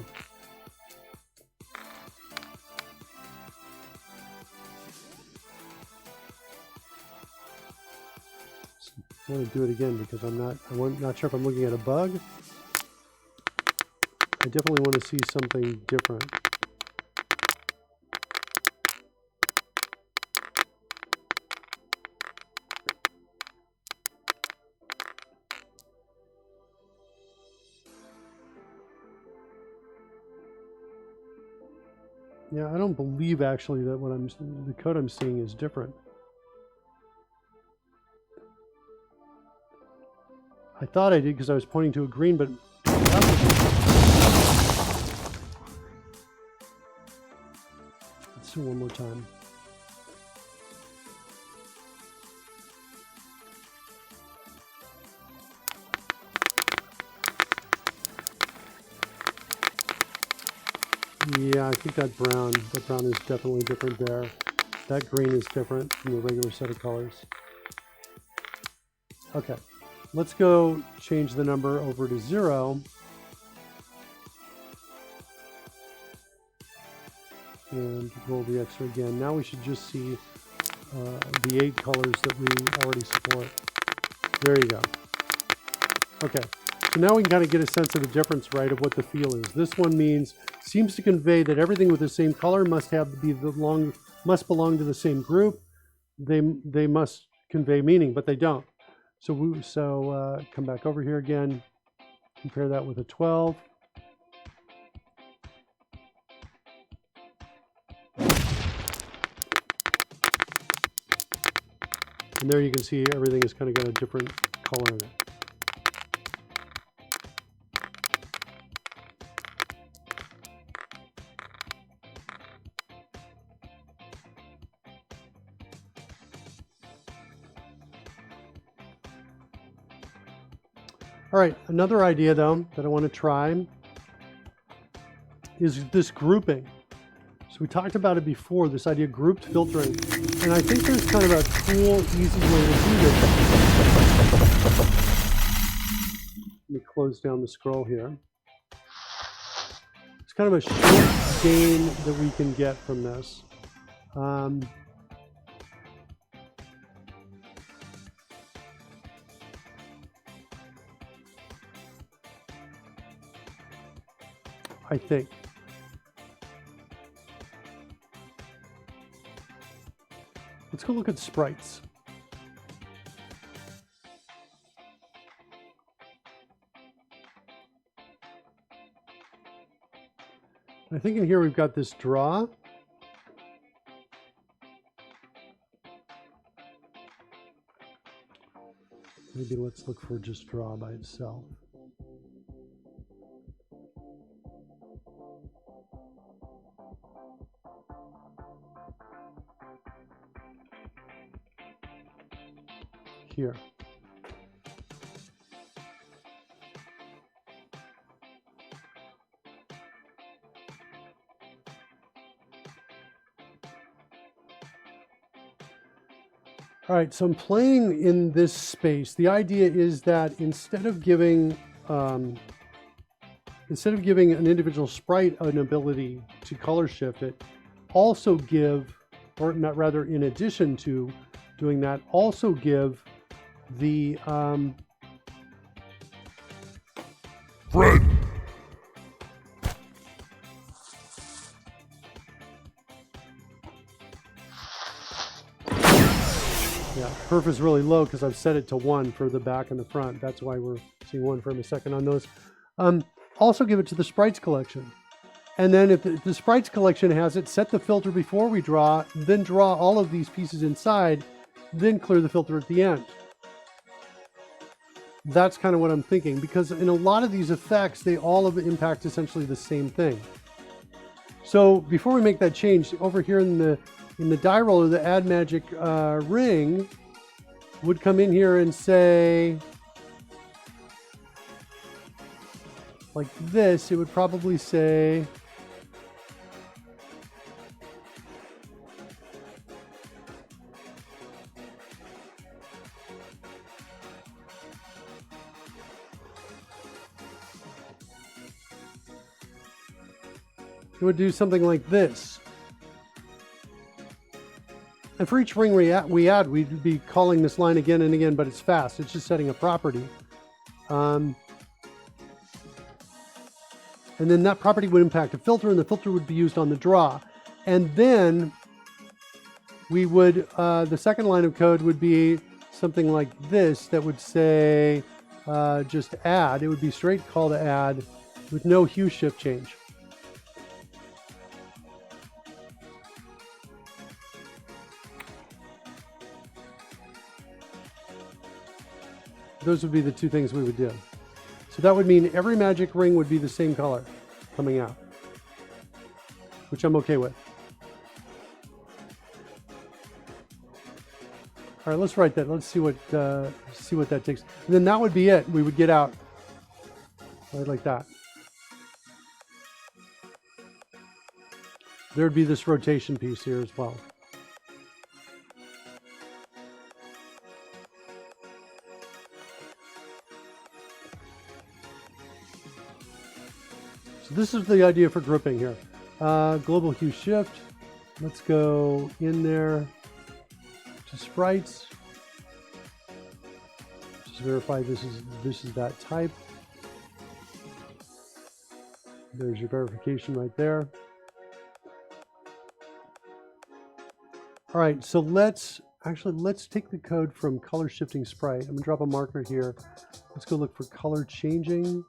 I want to do it again because I'm not sure if I'm looking at a bug. I definitely want to see something different. Yeah, I don't believe actually that the code I'm seeing is different. I thought I did because I was pointing to a green, but let's do one more time. Yeah, I think that brown is definitely different there. That green is different from the regular set of colors. Okay. Let's go change the number over to 0. And roll the extra again. Now we should just see the 8 colors that we already support. There you go. Okay, so now we can kind of get a sense of the difference, right, of what the feel is. This one seems to convey that everything with the same color must belong to the same group. They must convey meaning, but they don't. So come back over here again, compare that with a 12. And there you can see everything is kind of got a different color in it. All right, another idea though that I want to try is this grouping. So we talked about it before, this idea of grouped filtering. And I think there's kind of a cool, easy way to do this. Let me close down the scroll here. It's kind of a short gain that we can get from this. I think. Let's go look at sprites. I think in here we've got this draw. Maybe let's look for just draw by itself. Here. All right, so I'm playing in this space. The idea is that instead of giving an individual sprite an ability to color shift it, also give, or not, rather in addition to doing that, also give the Red. yeah, perf is really low because I've set it to 1 for the back and the front. That's why we're seeing 1 frame a second on those. Also give it to the sprites collection. And then if the sprites collection has it, set the filter before we draw, then draw all of these pieces inside, then clear the filter at the end. That's kind of what I'm thinking, because in a lot of these effects, they all impact essentially the same thing. So before we make that change, over here in the die roller, the add magic ring would come in here and say, like this, it would probably say, it would do something like this. And for each ring we add, we'd be calling this line again and again, but it's fast. It's just setting a property. And then that property would impact a filter, and the filter would be used on the draw. And then we would, the second line of code would be something like this that would say just add. It would be straight call to add with no hue shift change. Those would be the two things we would do. So that would mean every magic ring would be the same color coming out, which I'm okay with. All right, let's write that. Let's see what that takes. And then that would be it. We would get out right like that. There'd be this rotation piece here as well. This is the idea for grouping here. Global hue shift. Let's go in there to sprites. Just verify this is that type. There's your verification right there. All right, so let's Actually, let's take the code from color shifting sprite. I'm gonna drop a marker here. Let's go look for color changing.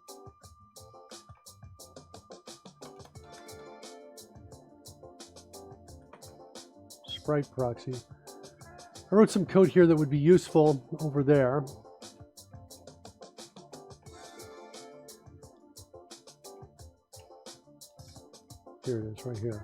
Sprite proxy. I wrote some code here that would be useful over there. Here it is, right here.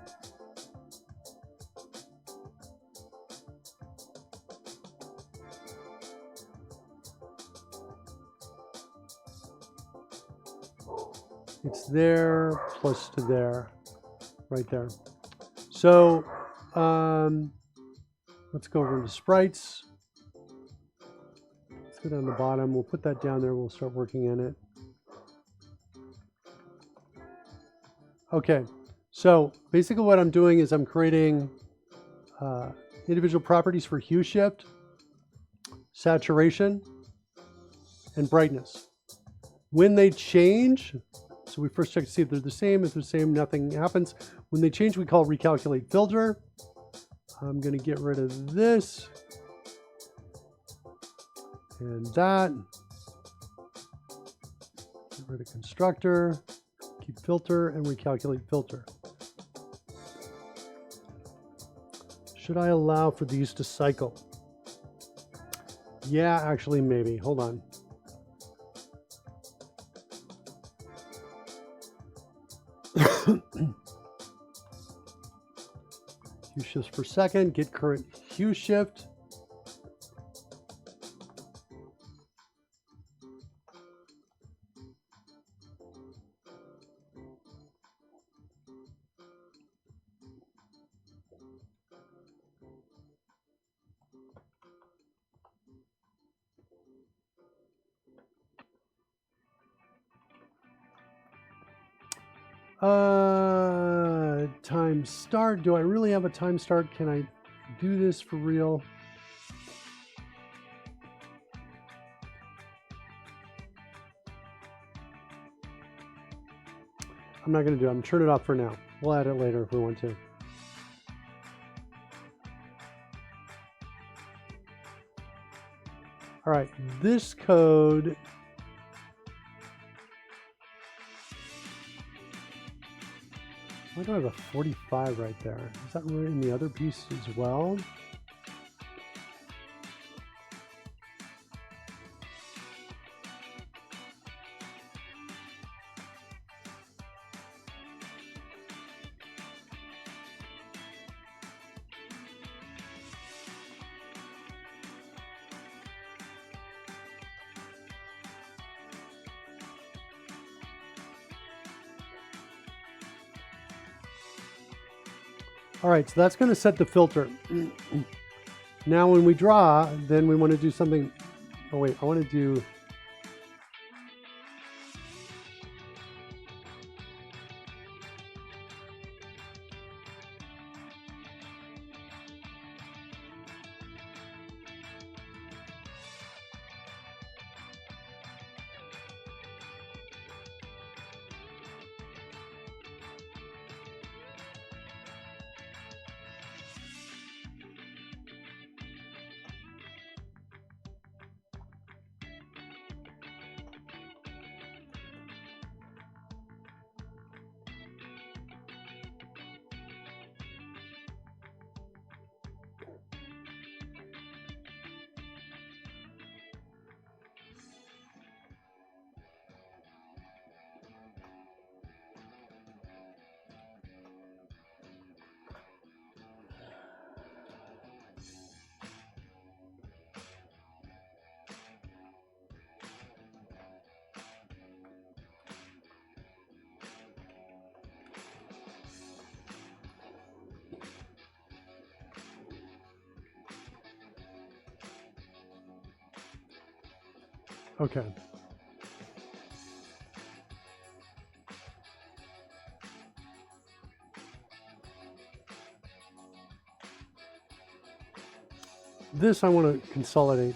It's there plus to there, right there. So let's go over into sprites. Let's go down the bottom. We'll put that down there. We'll start working in it. Okay, so basically what I'm doing is I'm creating individual properties for hue shift, saturation, and brightness. When they change, so we first check to see if they're the same. If they're the same, nothing happens. When they change, we call recalculate filter. I'm going to get rid of this and that. Get rid of constructor, keep filter, and recalculate filter. Should I allow for these to cycle? Yeah, actually, maybe. Hold on. Hue shifts per second, get current hue shift. Time start. Do I really have a time start? Can I do this for real? I'm not going to do it. I'm going to turn it off for now. We'll add it later if we want to. All right, this code. Why do I have a 45 right there? Is that right in the other piece as well? All right, so that's going to set the filter. Now when we draw, then we want to do something. Oh wait, I want to do. Okay. This I want to consolidate.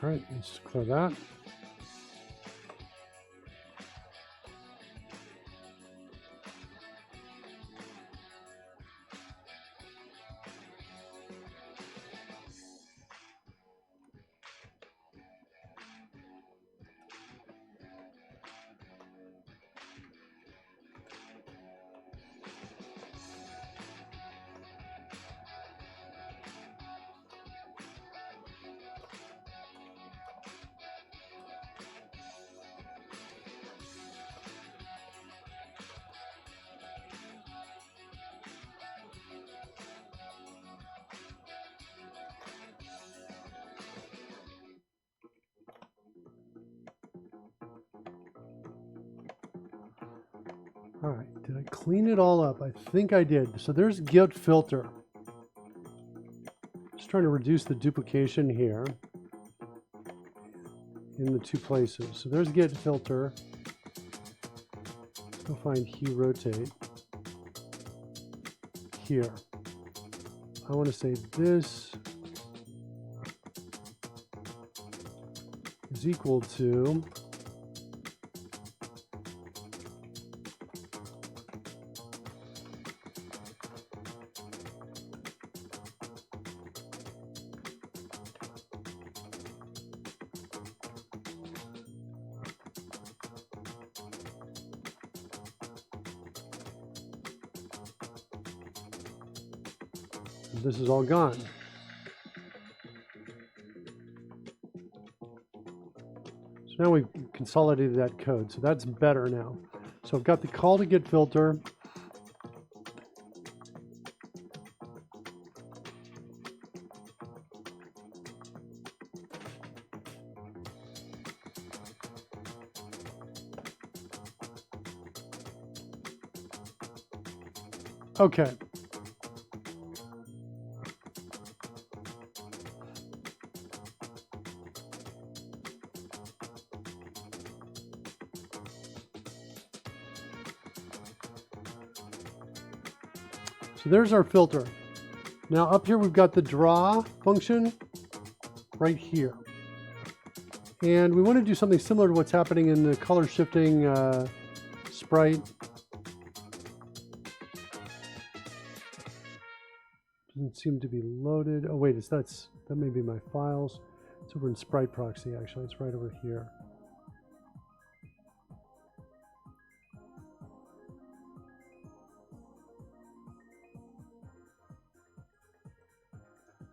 All right, let's clear that. All right, did I clean it all up? I think I did. So there's Get Filter. Just trying to reduce the duplication here in the two places. So there's Get Filter. Let's go find Hue Rotate here. I want to say this is equal to this is all gone. So now we've consolidated that code. So that's better now. So I've got the call to Get Filter. Okay. So there's our filter. Now up here we've got the draw function right here. And we want to do something similar to what's happening in the color shifting sprite. Doesn't seem to be loaded. Oh wait, that may be my files. It's over in Sprite Proxy actually. It's right over here.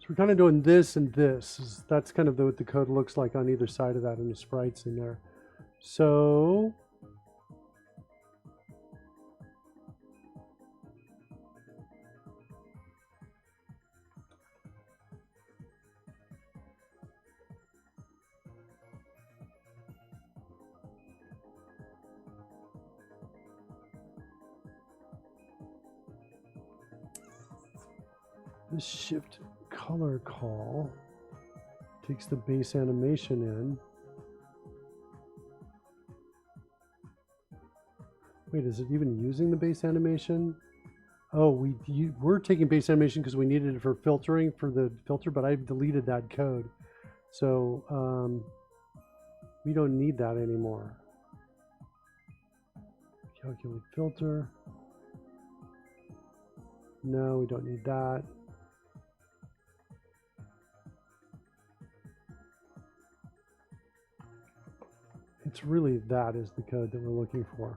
So we're kind of doing this and this. That's kind of what the code looks like on either side of that, and the sprites in there. So this shift color call takes the base animation in. Wait, is it even using the base animation? Oh, we're taking base animation because we needed it for filtering for the filter, but I've deleted that code. So we don't need that anymore. Calculate filter. No, we don't need that. It's really that is the code that we're looking for.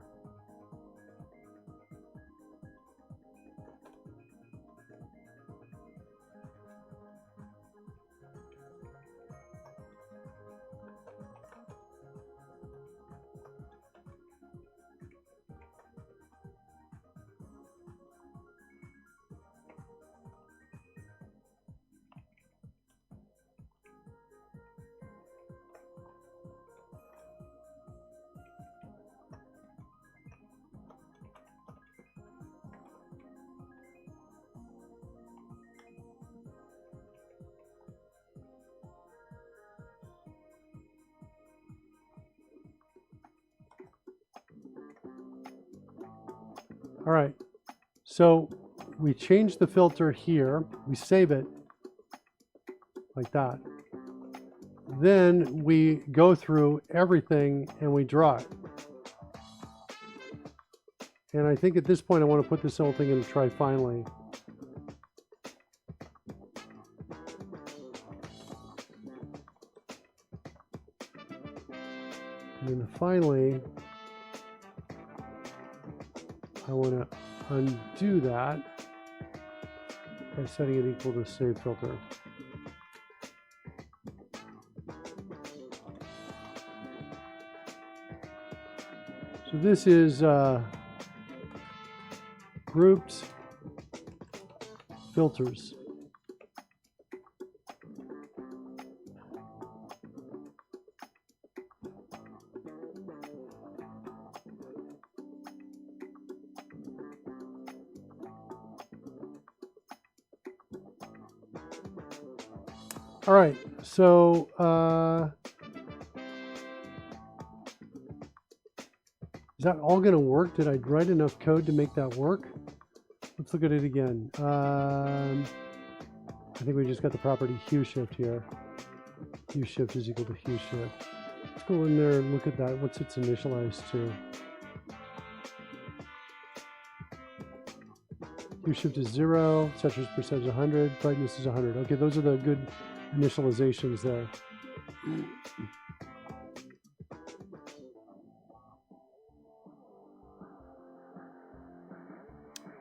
All right, so we change the filter here, we save it like that. then we go through everything and we draw it. And I think at this point I want to put this whole thing into try finally. And then finally, I want to undo that by setting it equal to save filter. So this is grouped filters. All right, so is that all going to work? Did I write enough code to make that work? Let's look at it again. I think we just got the property hue shift here. Hue shift is equal to hue shift. Let's go in there and look at that. What's its initialized to? Hue shift is 0, saturation percentage 100, brightness is 100. Okay, those are the good initializations there.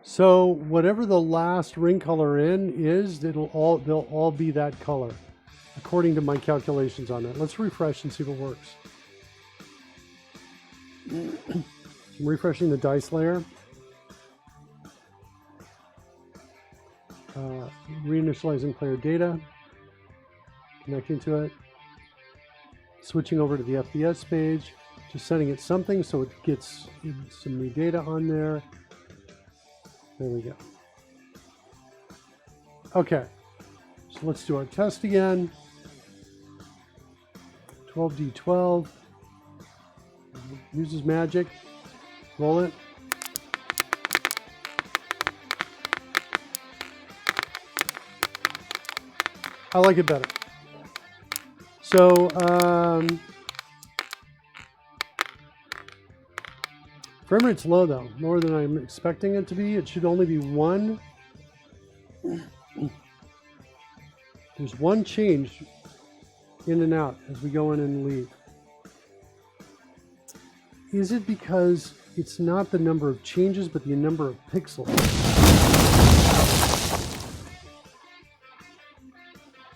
So whatever the last ring color in is, they'll all be that color according to my calculations on that. Let's refresh and see what works. I'm refreshing the dice layer. Reinitializing player data, connecting to it, switching over to the FPS page, just setting it something so it gets some new data on there. There we go. Okay, so let's do our test again. 12D12 uses magic. Roll it. I like it better. So frame rate's low though, lower than I'm expecting it to be. It should only be 1. There's 1 change in and out as we go in and leave. Is it because it's not the number of changes, but the number of pixels?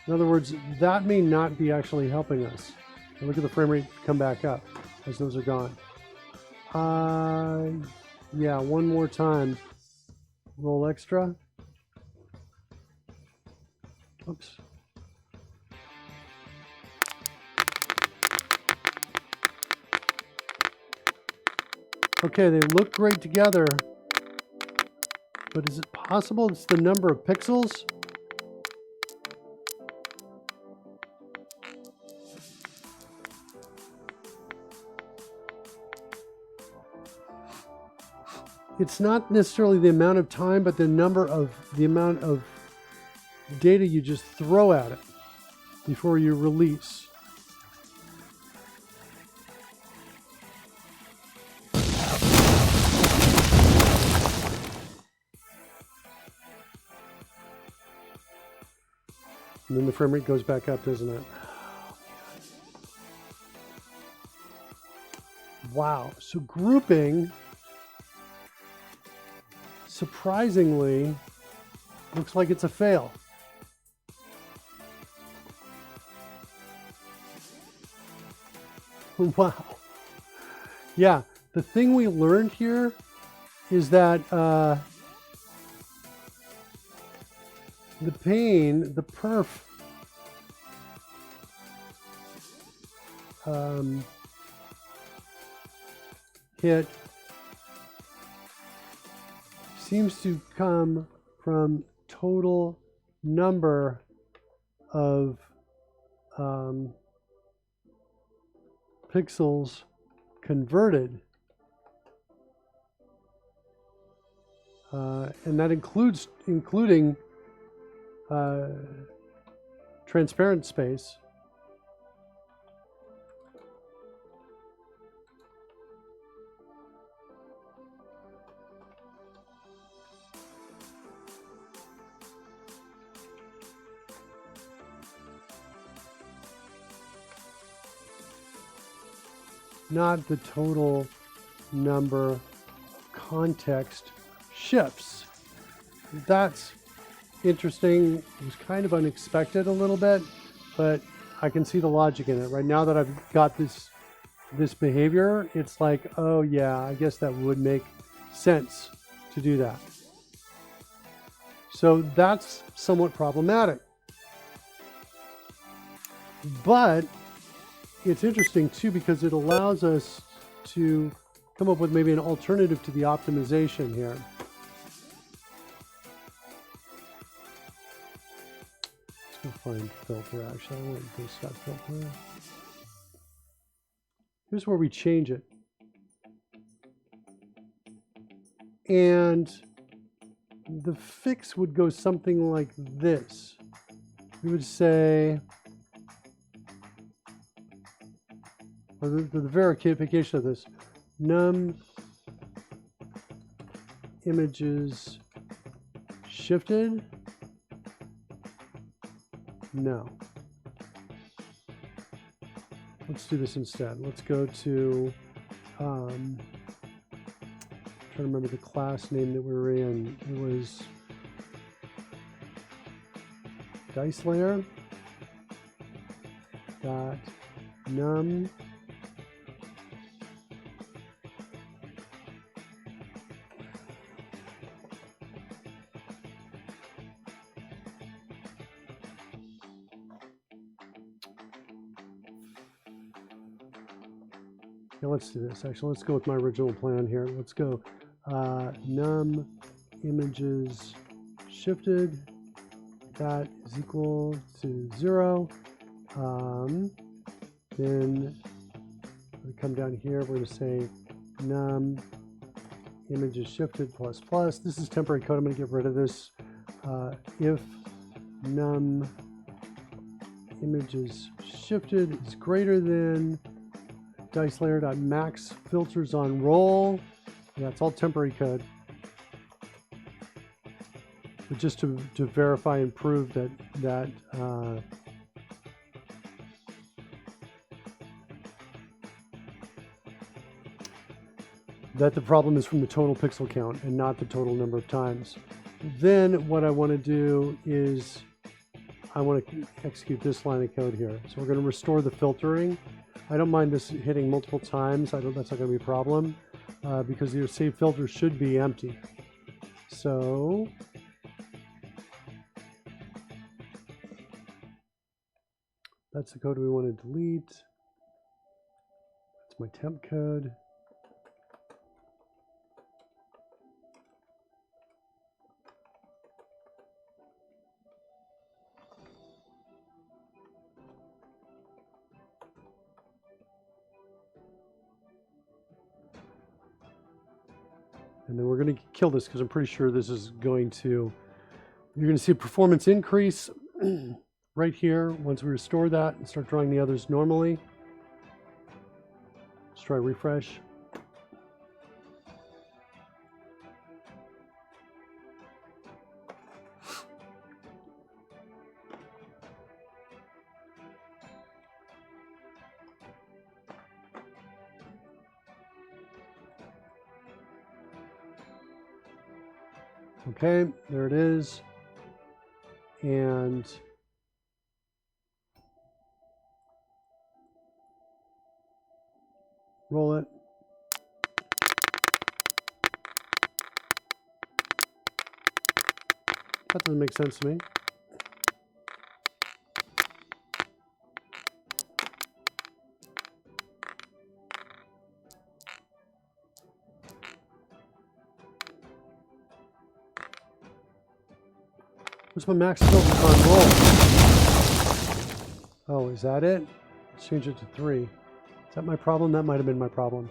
In other words, that may not be actually helping us. And look at the frame rate come back up as those are gone. Yeah, one more time. Roll extra. Oops. Okay, they look great together, but is it possible it's the number of pixels? It's not necessarily the amount of time, but the amount of data you just throw at it before you release. And then the frame rate goes back up, doesn't it? Wow. So grouping, surprisingly, looks like it's a fail. Wow. Yeah, the thing we learned here is that the perf, hit seems to come from total number of pixels converted, and that including transparent space. not the total number of context shifts. That's interesting. It was kind of unexpected a little bit, but I can see the logic in it. Right now that I've got this behavior, it's like, oh yeah, I guess that would make sense to do that. So that's somewhat problematic. But it's interesting too because it allows us to come up with maybe an alternative to the optimization here. Let's go find filter. Actually, I want this that filter. Here's where we change it. And the fix would go something like this. We would say, or the verification of this, num images shifted. No. Let's do this instead. Let's go to, trying to remember the class name that we were in. It was dice layer dot num let's do this. Actually, let's go with my original plan here. Let's go num images shifted. That is equal to 0. Then we come down here. We're going to say num images shifted plus plus. This is temporary code. I'm going to get rid of this. If num images shifted is greater than dice layer.max filters on roll. Yeah, it's all temporary code. But just to verify and prove that the problem is from the total pixel count and not the total number of times. Then what I want to do is I want to execute this line of code here. So we're going to restore the filtering. I don't mind this hitting multiple times. That's not going to be a problem because your save filter should be empty. So that's the code we want to delete. That's my temp code. And then we're going to kill this because I'm pretty sure this is going to, you're going to see a performance increase right here once we restore that and start drawing the others normally. Let's try refresh. Okay, there it is. And roll it. That doesn't make sense to me. Where's my max filter on roll? Oh, is that it? Let's change it to 3. Is that my problem? That might have been my problem.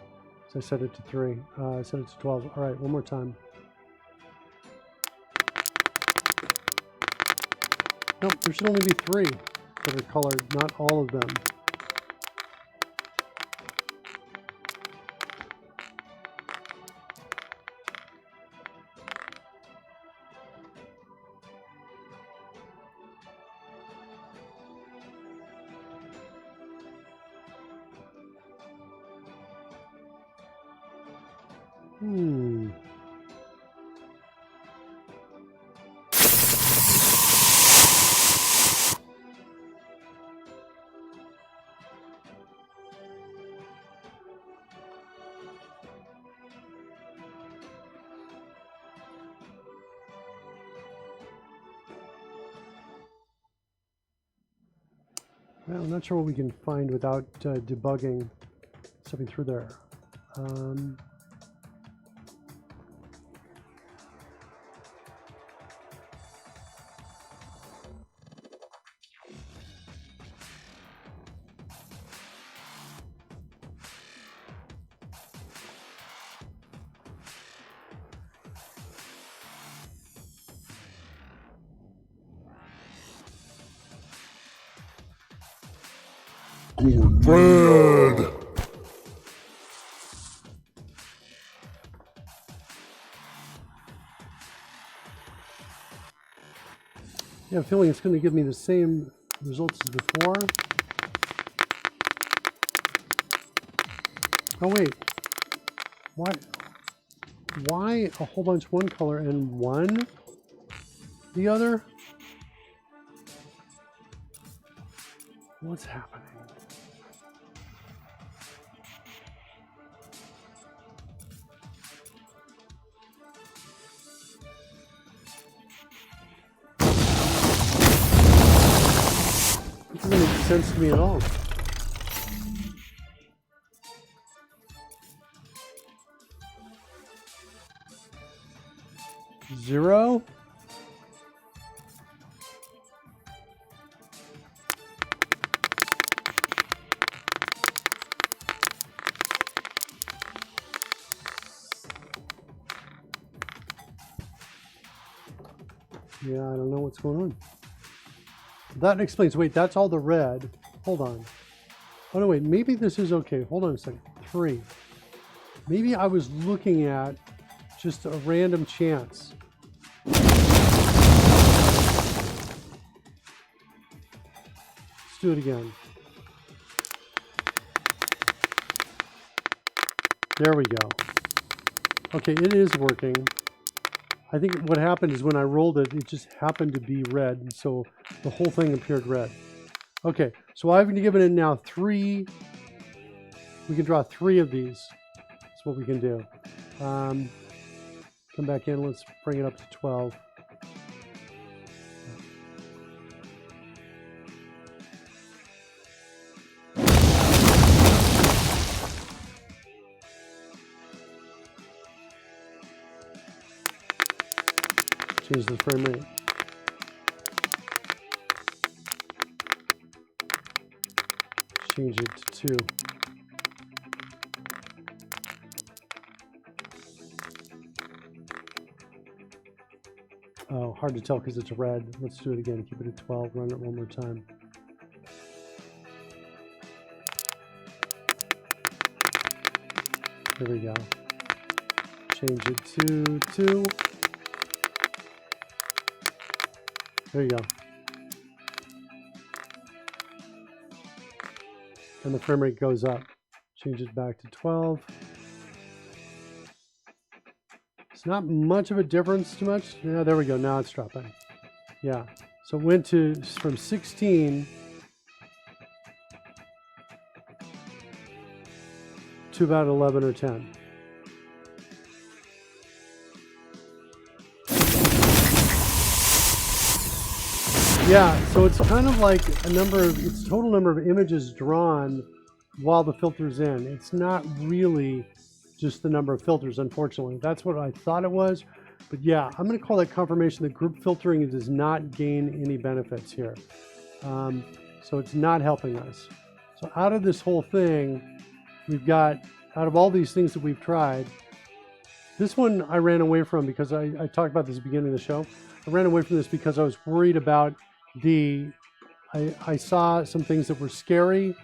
So I set it to 3. I set it to 12. All right, one more time. No, there should only be 3 that are colored, not all of them. Hmm. Well, I'm not sure what we can find without debugging something through there. Cornbread. Yeah, I have a feeling it's going to give me the same results as before. Oh wait, why a whole bunch one color and one the other? What's happening? It doesn't make sense to me at all. Zero? Yeah, I don't know what's going on. That explains, wait, that's all the red. Hold on. Oh no, wait, maybe this is okay. Hold on a second. 3. Maybe I was looking at just a random chance. Let's do it again. There we go. Okay, it is working. I think what happened is when I rolled it, it just happened to be red, and so the whole thing appeared red. Okay, so I've given it now 3. We can draw 3 of these. That's what we can do. Come back in, let's bring it up to 12. Change the frame rate. Change it to 2. Oh, hard to tell because it's red. Let's do it again. Keep it at 12. Run it one more time. There we go. Change it to 2. There you go. And the frame rate goes up. Change it back to 12. It's not much of a difference too much. Yeah, there we go. Now it's dropping. Yeah. So it went from 16 to about 11 or 10. Yeah, so it's kind of like it's total number of images drawn while the filter's in. It's not really just the number of filters, unfortunately. That's what I thought it was. But yeah, I'm going to call that confirmation that group filtering does not gain any benefits here. So it's not helping us. So out of this whole thing, we've got, out of all these things that we've tried, this one I ran away from because I talked about this at the beginning of the show. I ran away from this because I was worried about I saw some things that were scary.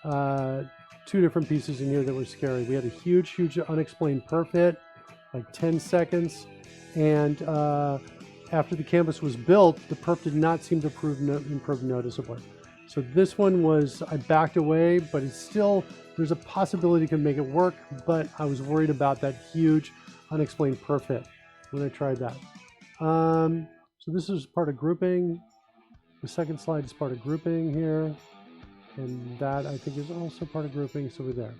2 different pieces in here that were scary. We had a huge unexplained perf hit, like 10 seconds. And after the canvas was built, the perf did not seem to improve noticeably. So this one was, I backed away, but it's still, there's a possibility it can make it work, but I was worried about that huge unexplained perf hit when I tried that. So this is part of grouping. The second slide is part of grouping here. And that I think is also part of grouping, so we're there.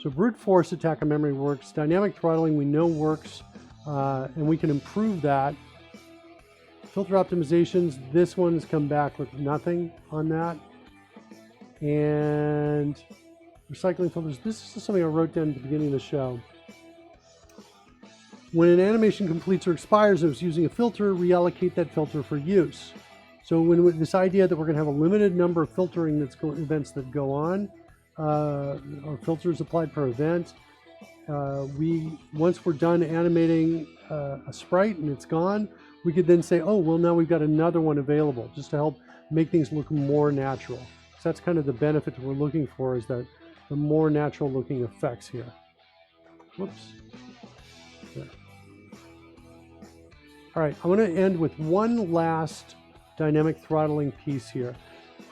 So brute force attack on memory works. Dynamic throttling we know works, and we can improve that. Filter optimizations, this one has come back with nothing on that. And recycling filters, this is something I wrote down at the beginning of the show. When an animation completes or expires and it's using a filter, reallocate that filter for use. So when this idea that we're going to have a limited number of filtering events that go on, or filters applied per event, once we're done animating a sprite and it's gone, we could then say, oh, well, now we've got another one available, just to help make things look more natural. So that's kind of the benefit that we're looking for, is that the more natural looking effects here. Whoops. There. All right, I want to end with one last dynamic throttling piece here.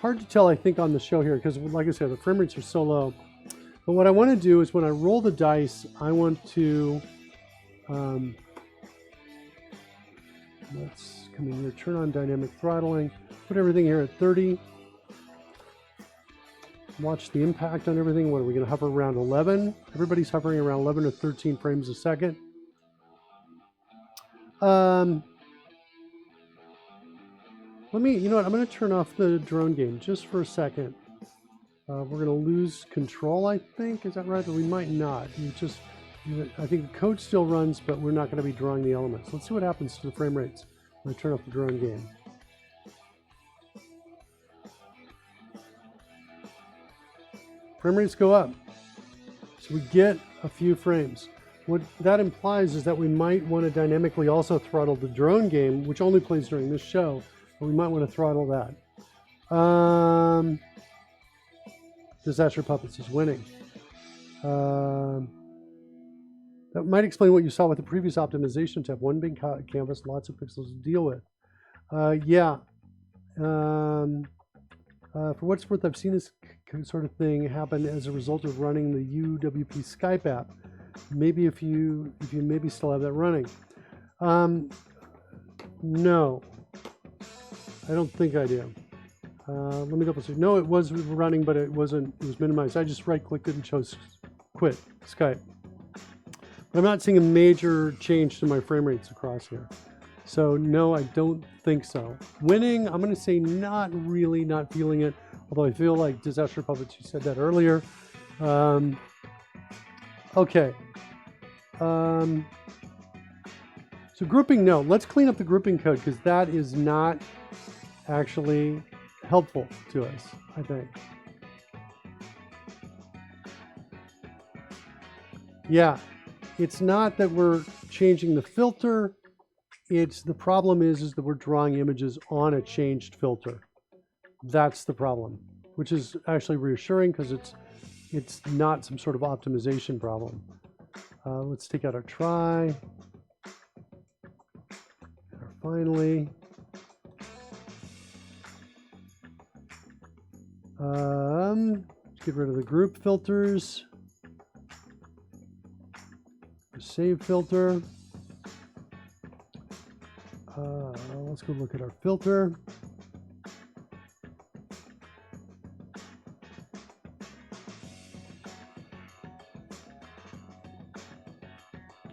Hard to tell, I think, on the show here, because like I said, the frame rates are so low. But what I want to do is when I roll the dice, I want to, let's come in here, turn on dynamic throttling, put everything here at 30. Watch the impact on everything. What are we going to hover around 11? Everybody's hovering around 11 or 13 frames a second. You know what, I'm going to turn off the drone game just for a second. We're going to lose control, I think. Is that right? But we might not. I think the code still runs, but we're not going to be drawing the elements. Let's see what happens to the frame rates when I turn off the drone game. Frame rates go up. So we get a few frames. What that implies is that we might want to dynamically also throttle the drone game, which only plays during this show. We might want to throttle that. Disaster Puppets is winning. That might explain what you saw with the previous optimization tab. One big canvas, lots of pixels to deal with. For what it's worth, I've seen this sort of thing happen as a result of running the UWP Skype app. Maybe if you maybe still have that running. No. I don't think I do. Let me double check. No, it was running, but it wasn't. It was minimized. I just right-clicked it and chose quit Skype. But I'm not seeing a major change to my frame rates across here. So no, I don't think so. Winning, I'm going to say not really, not feeling it. Although I feel like Disaster Puppets, you said that earlier. Okay. So grouping, no. Let's clean up the grouping code, because that is not actually helpful to us, I think. Yeah, it's not that we're changing the filter. It's the problem is that we're drawing images on a changed filter. That's the problem, which is actually reassuring, because it's not some sort of optimization problem. Let's take out our try. Finally. Let's get rid of the group filters. The save filter. Let's go look at our filter.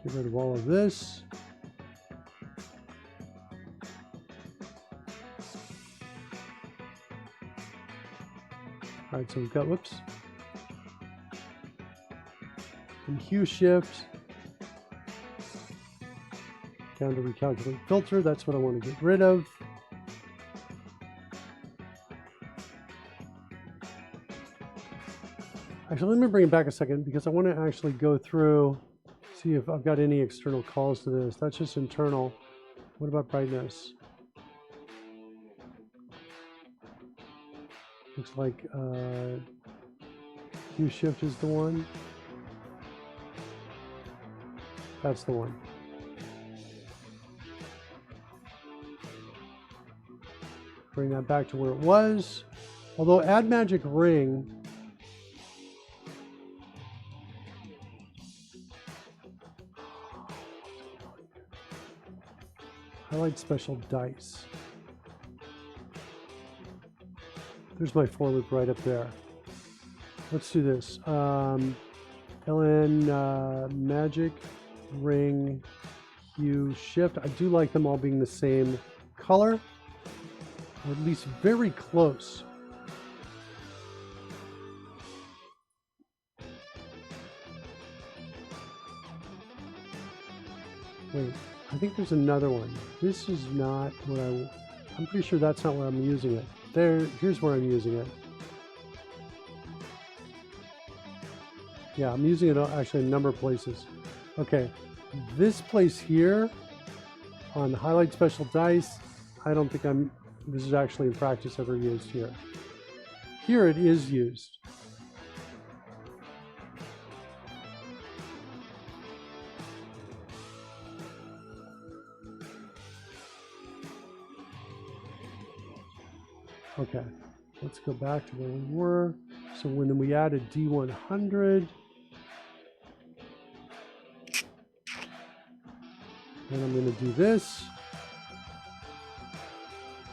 Get rid of all of this. All right, so we've got, whoops, some hue shift down to recalculate filter. That's what I want to get rid of. Actually, let me bring it back a second, because I want to actually go through, see if I've got any external calls to this. That's just internal. What about brightness? Looks like hue shift is the one. That's the one. Bring that back to where it was. Although Add Magic Ring, highlight special dice. There's my for loop right up there. Let's do this. LN Magic Ring Hue Shift. I do like them all being the same color, or at least very close. Wait, I think there's another one. This is not what I'm pretty sure that's not where I'm using it. Here's where I'm using it. Yeah, I'm using it actually in a number of places. Okay, this place here on highlight special dice, I don't think this is actually in practice ever used here. Here it is used. Okay, let's go back to where we were. So when we added D100, then I'm going to do this.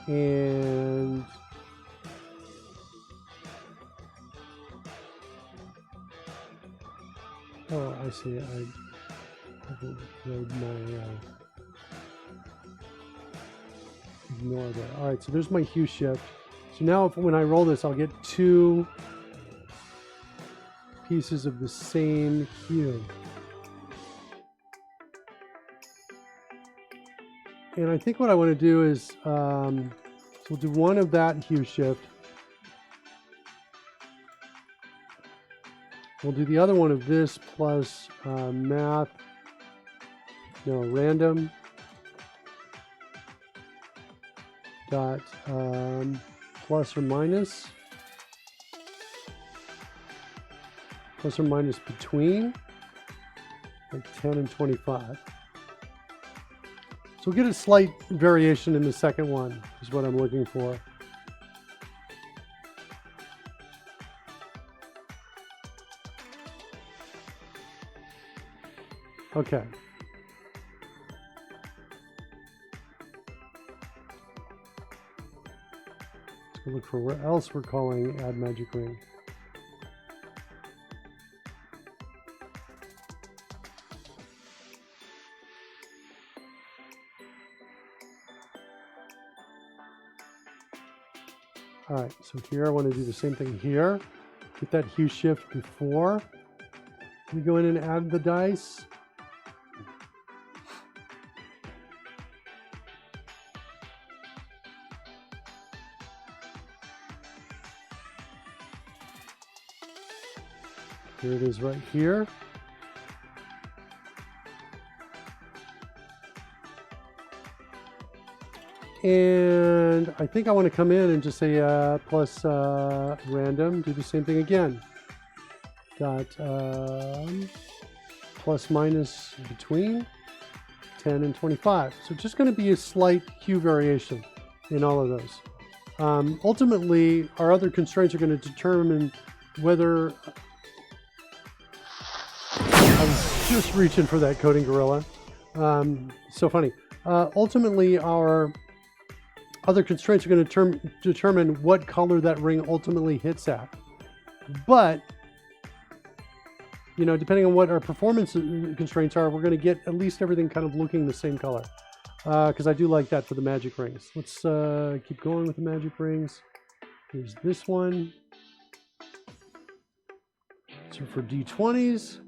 And oh, I see. I haven't load my ignore that. All right, so there's my hue shift. So now when I roll this, I'll get two pieces of the same hue. And I think what I want to do is, so we'll do one of that hue shift. We'll do the other one of this plus random dot plus or minus between like 10 and 25. So we'll get a slight variation in the second one is what I'm looking for. Okay. Let's go look for where else we're calling Add Magic Ring. All right, so here I want to do the same thing here. Get that hue shift before we go in and add the dice. Here it is right here. And I think I want to come in and just say plus random, do the same thing again. Dot plus minus between 10 and 25. So just going to be a slight hue variation in all of those. Ultimately, our other constraints are going to determine whether... I was just reaching for that coding gorilla. So funny. Ultimately, our other constraints are going to determine what color that ring ultimately hits at. But, you know, depending on what our performance constraints are, we're going to get at least everything kind of looking the same color. Because I do like that for the magic rings. Let's keep going with the magic rings. Here's this one. So for D20s,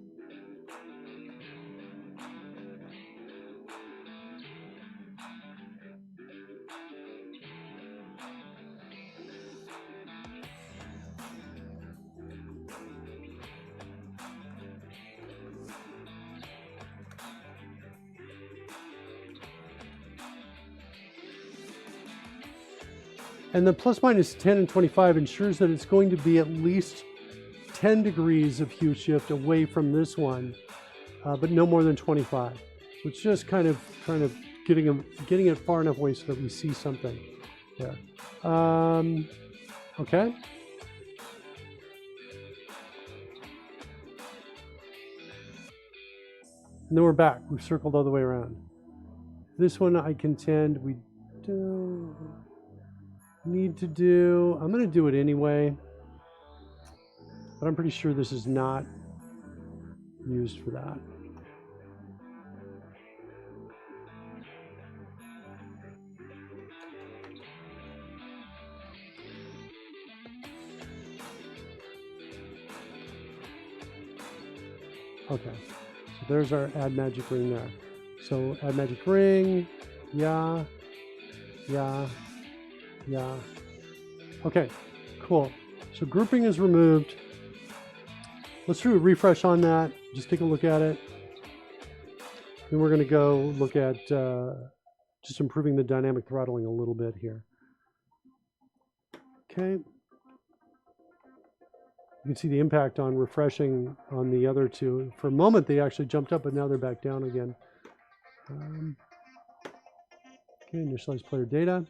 and the plus minus 10 and 25 ensures that it's going to be at least 10 degrees of hue shift away from this one, but no more than 25. So it's just kind of getting it far enough away so that we see something there. Okay. And then we're back. We've circled all the way around. This one I contend we don't need to do. I'm going to do it anyway. But I'm pretty sure this is not used for that. Okay, so there's our add magic ring there. So add magic ring, yeah. Okay, cool. So grouping is removed. Let's do a refresh on that. Just take a look at it. Then we're going to go look at just improving the dynamic throttling a little bit here. Okay. You can see the impact on refreshing on the other two. For a moment, they actually jumped up, but now they're back down again. Okay, initialize player data.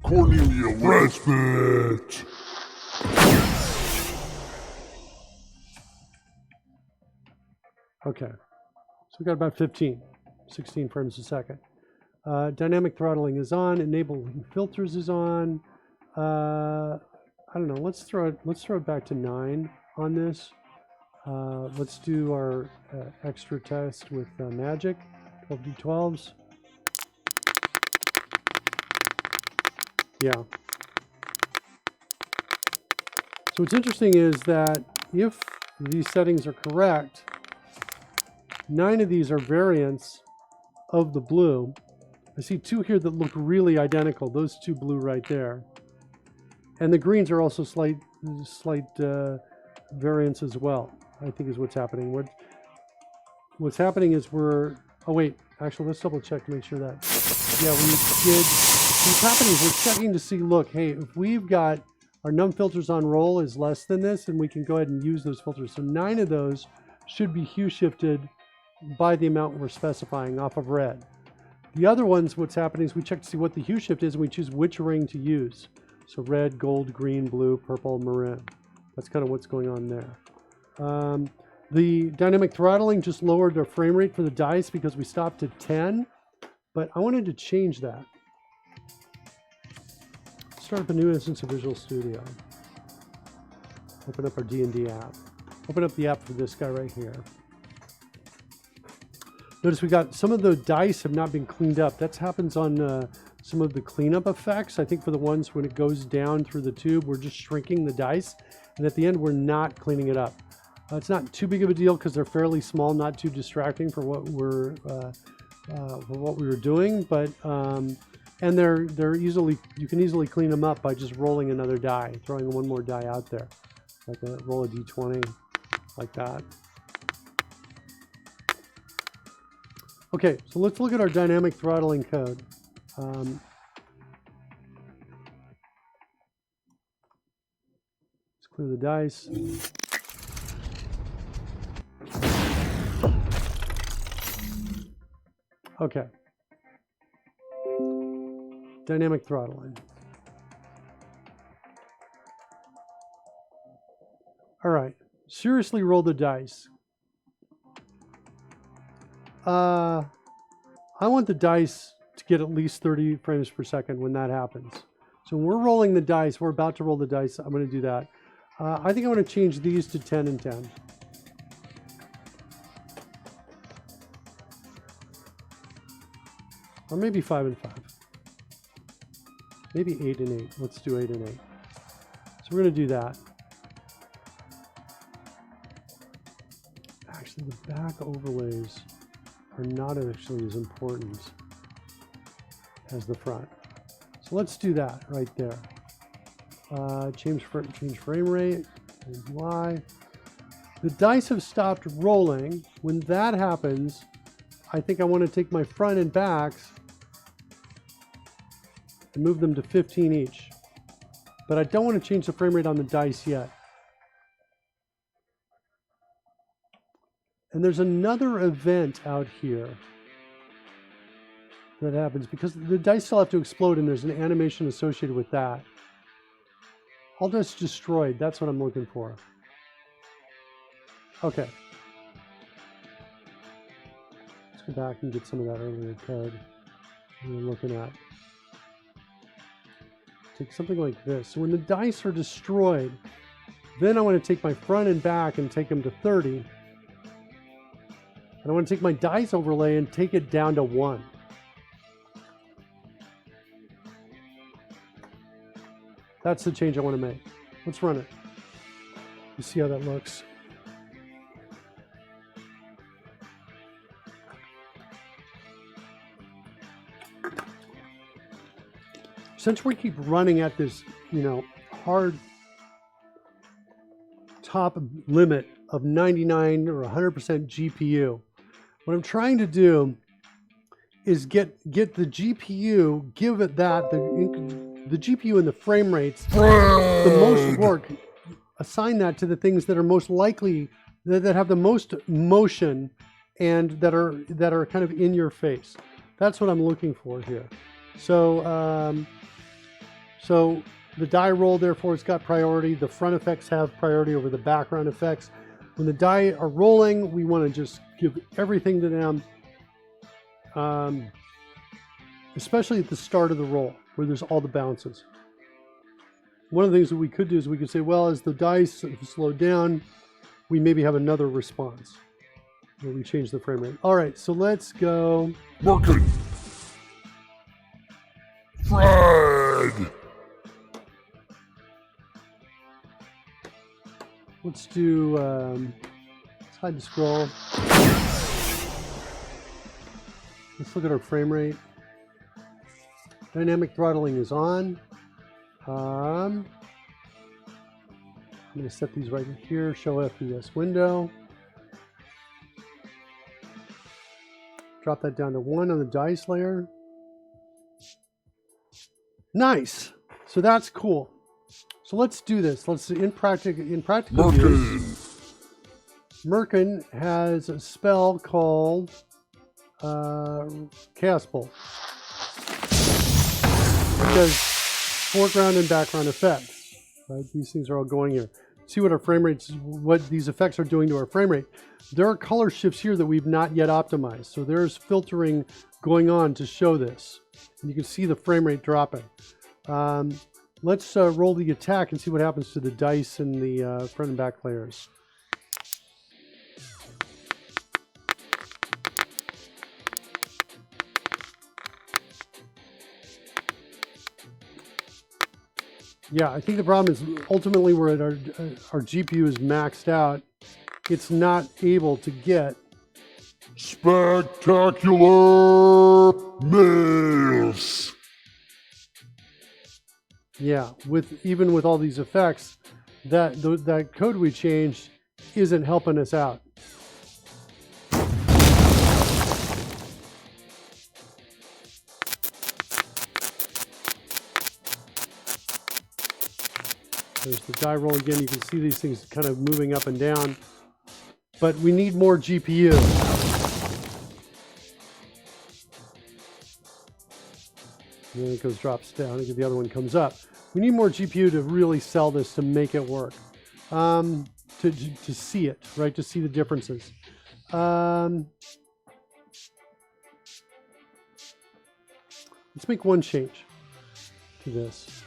Cornelia Respite. Okay, so we got about 16 frames a second. Dynamic throttling is on. Enabling filters is on. I don't know. Let's throw it back to 9 on this. Let's do our extra test with magic, 12d12s. Yeah. So what's interesting is that if these settings are correct, 9 of these are variants of the blue. I see 2 here that look really identical. Those 2 blue right there. And the greens are also slight variants as well, I think is what's happening. What's happening is oh wait, actually let's double check to make sure that, yeah, we did. What's happening is we're checking to see, look, hey, if we've got our num filters on roll is less than this, and we can go ahead and use those filters. So 9 of those should be hue shifted by the amount we're specifying off of red. The other ones, what's happening is we check to see what the hue shift is, and we choose which ring to use. So red, gold, green, blue, purple, maroon. That's kind of what's going on there. The dynamic throttling just lowered our frame rate for the dice because we stopped at 10, but I wanted to change that. Start up a new instance of Visual Studio. Open up our D&D app. Open up the app for this guy right here. Notice we got some of the dice have not been cleaned up. That happens on some of the cleanup effects. I think for the ones when it goes down through the tube, we're just shrinking the dice. And at the end, we're not cleaning it up. It's not too big of a deal because they're fairly small, not too distracting for what we were doing. But and they're easily, you can easily clean them up by just rolling another die, throwing one more die out there, like roll a d20, like that. Okay, so let's look at our dynamic throttling code. Let's clear the dice. Okay. Dynamic throttling. All right. Seriously roll the dice. I want the dice to get at least 30 frames per second when that happens. So when we're rolling the dice, we're about to roll the dice. I'm going to do that. I think I'm going to change these to 10 and 10. Or maybe 5 and 5. Maybe 8 and 8. Let's do 8 and 8. So we're going to do that. Actually, the back overlays are not actually as important as the front. So let's do that right there. Change frame rate, Y. The dice have stopped rolling. When that happens, I think I want to take my front and backs and move them to 15 each. But I don't want to change the frame rate on the dice yet. And there's another event out here that happens because the dice still have to explode and there's an animation associated with that. All dice destroyed. That's what I'm looking for. Okay. Let's go back and get some of that earlier code we were looking at. Take something like this. So when the dice are destroyed, then I want to take my front and back and take them to 30. And I want to take my dice overlay and take it down to 1. That's the change I want to make. Let's run it. Let's see how that looks. Since we keep running at this, hard top limit of 99 or 100% GPU, what I'm trying to do is get the GPU, give it that, the GPU and the frame rates, the most work, assign that to the things that are most likely, that have the most motion and that are kind of in your face. That's what I'm looking for here. So, so the die roll, therefore, it's got priority. The front effects have priority over the background effects. When the die are rolling, we want to just give everything to them, especially at the start of the roll, where there's all the bounces. One of the things that we could do is we could say, well, as the dice slow down, we maybe have another response where we change the frame rate. All right, so let's go. Working. Fred. Let's do, let's hide the scroll. Let's look at our frame rate. Dynamic throttling is on. I'm going to set these right in here, show FPS window. Drop that down to 1 on the dice layer. Nice. So that's cool. So let's do this. Let's in practical use. Merkin has a spell called Chaos Bolt. It does foreground and background effects. Right? These things are all going here. See what our frame rates, what these effects are doing to our frame rate. There are color shifts here that we've not yet optimized. So there's filtering going on to show this. And you can see the frame rate dropping. Let's roll the attack and see what happens to the dice and the front and back layers. Yeah, I think the problem is ultimately we're at our GPU is maxed out. It's not able to get Spectacular miss. Yeah, even with all these effects, that code we changed isn't helping us out. There's the die roll again. You can see these things kind of moving up and down, but we need more GPU. And then it drops down, and the other one comes up. We need more GPU to really sell this, to make it work, to see it, right? To see the differences. Let's make one change to this.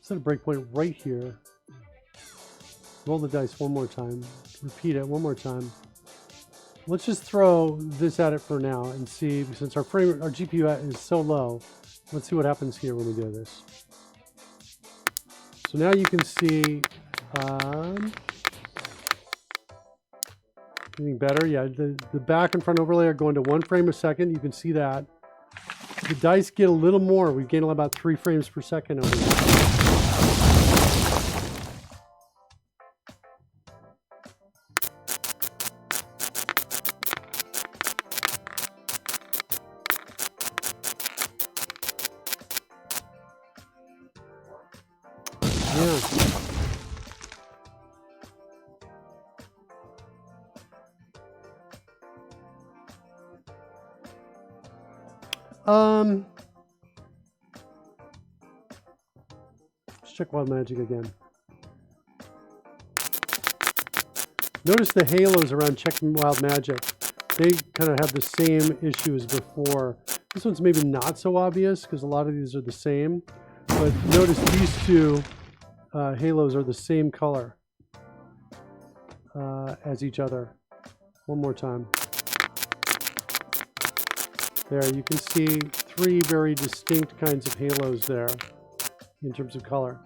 Set a breakpoint right here. Roll the dice one more time. Repeat it one more time. Let's just throw this at it for now and see, since our GPU is so low, let's see what happens here when we do this. So now you can see, getting better. Yeah, the back and front overlay are going to 1 frame a second. You can see that. The dice get a little more. We gain about 3 frames per second over here. Let's check Wild Magic again. Notice the halos around checking Wild Magic. They kind of have the same issue as before. This one's maybe not so obvious because a lot of these are the same. But notice these two halos are the same color as each other. One more time. There, you can see three very distinct kinds of halos there in terms of color.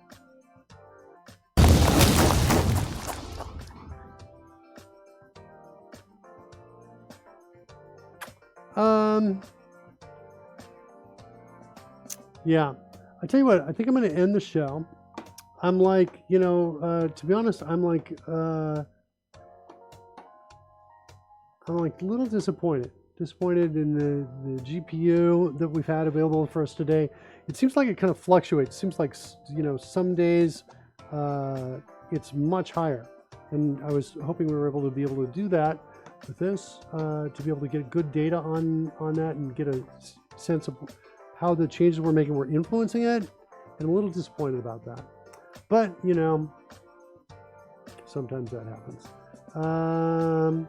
Yeah, I tell you what, I think I'm going to end the show. I'm like, you know, to be honest, I'm like a little disappointed in the GPU that we've had available for us today. It seems like it kind of fluctuates. It seems like, you know, some days it's much higher. And I was hoping we were able to do that with this, to be able to get good data on that and get a sense of how the changes we're making were influencing it. And I'm a little disappointed about that. But, you know, sometimes that happens. I'm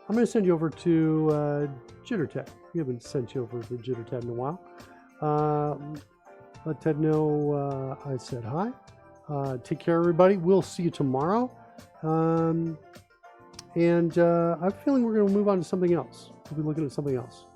going to send you over to JitterTed. We haven't sent you over to JitterTed in a while. Let Ted know I said hi. Take care, everybody. We'll see you tomorrow. And I have a feeling we're going to move on to something else. We'll be looking at something else.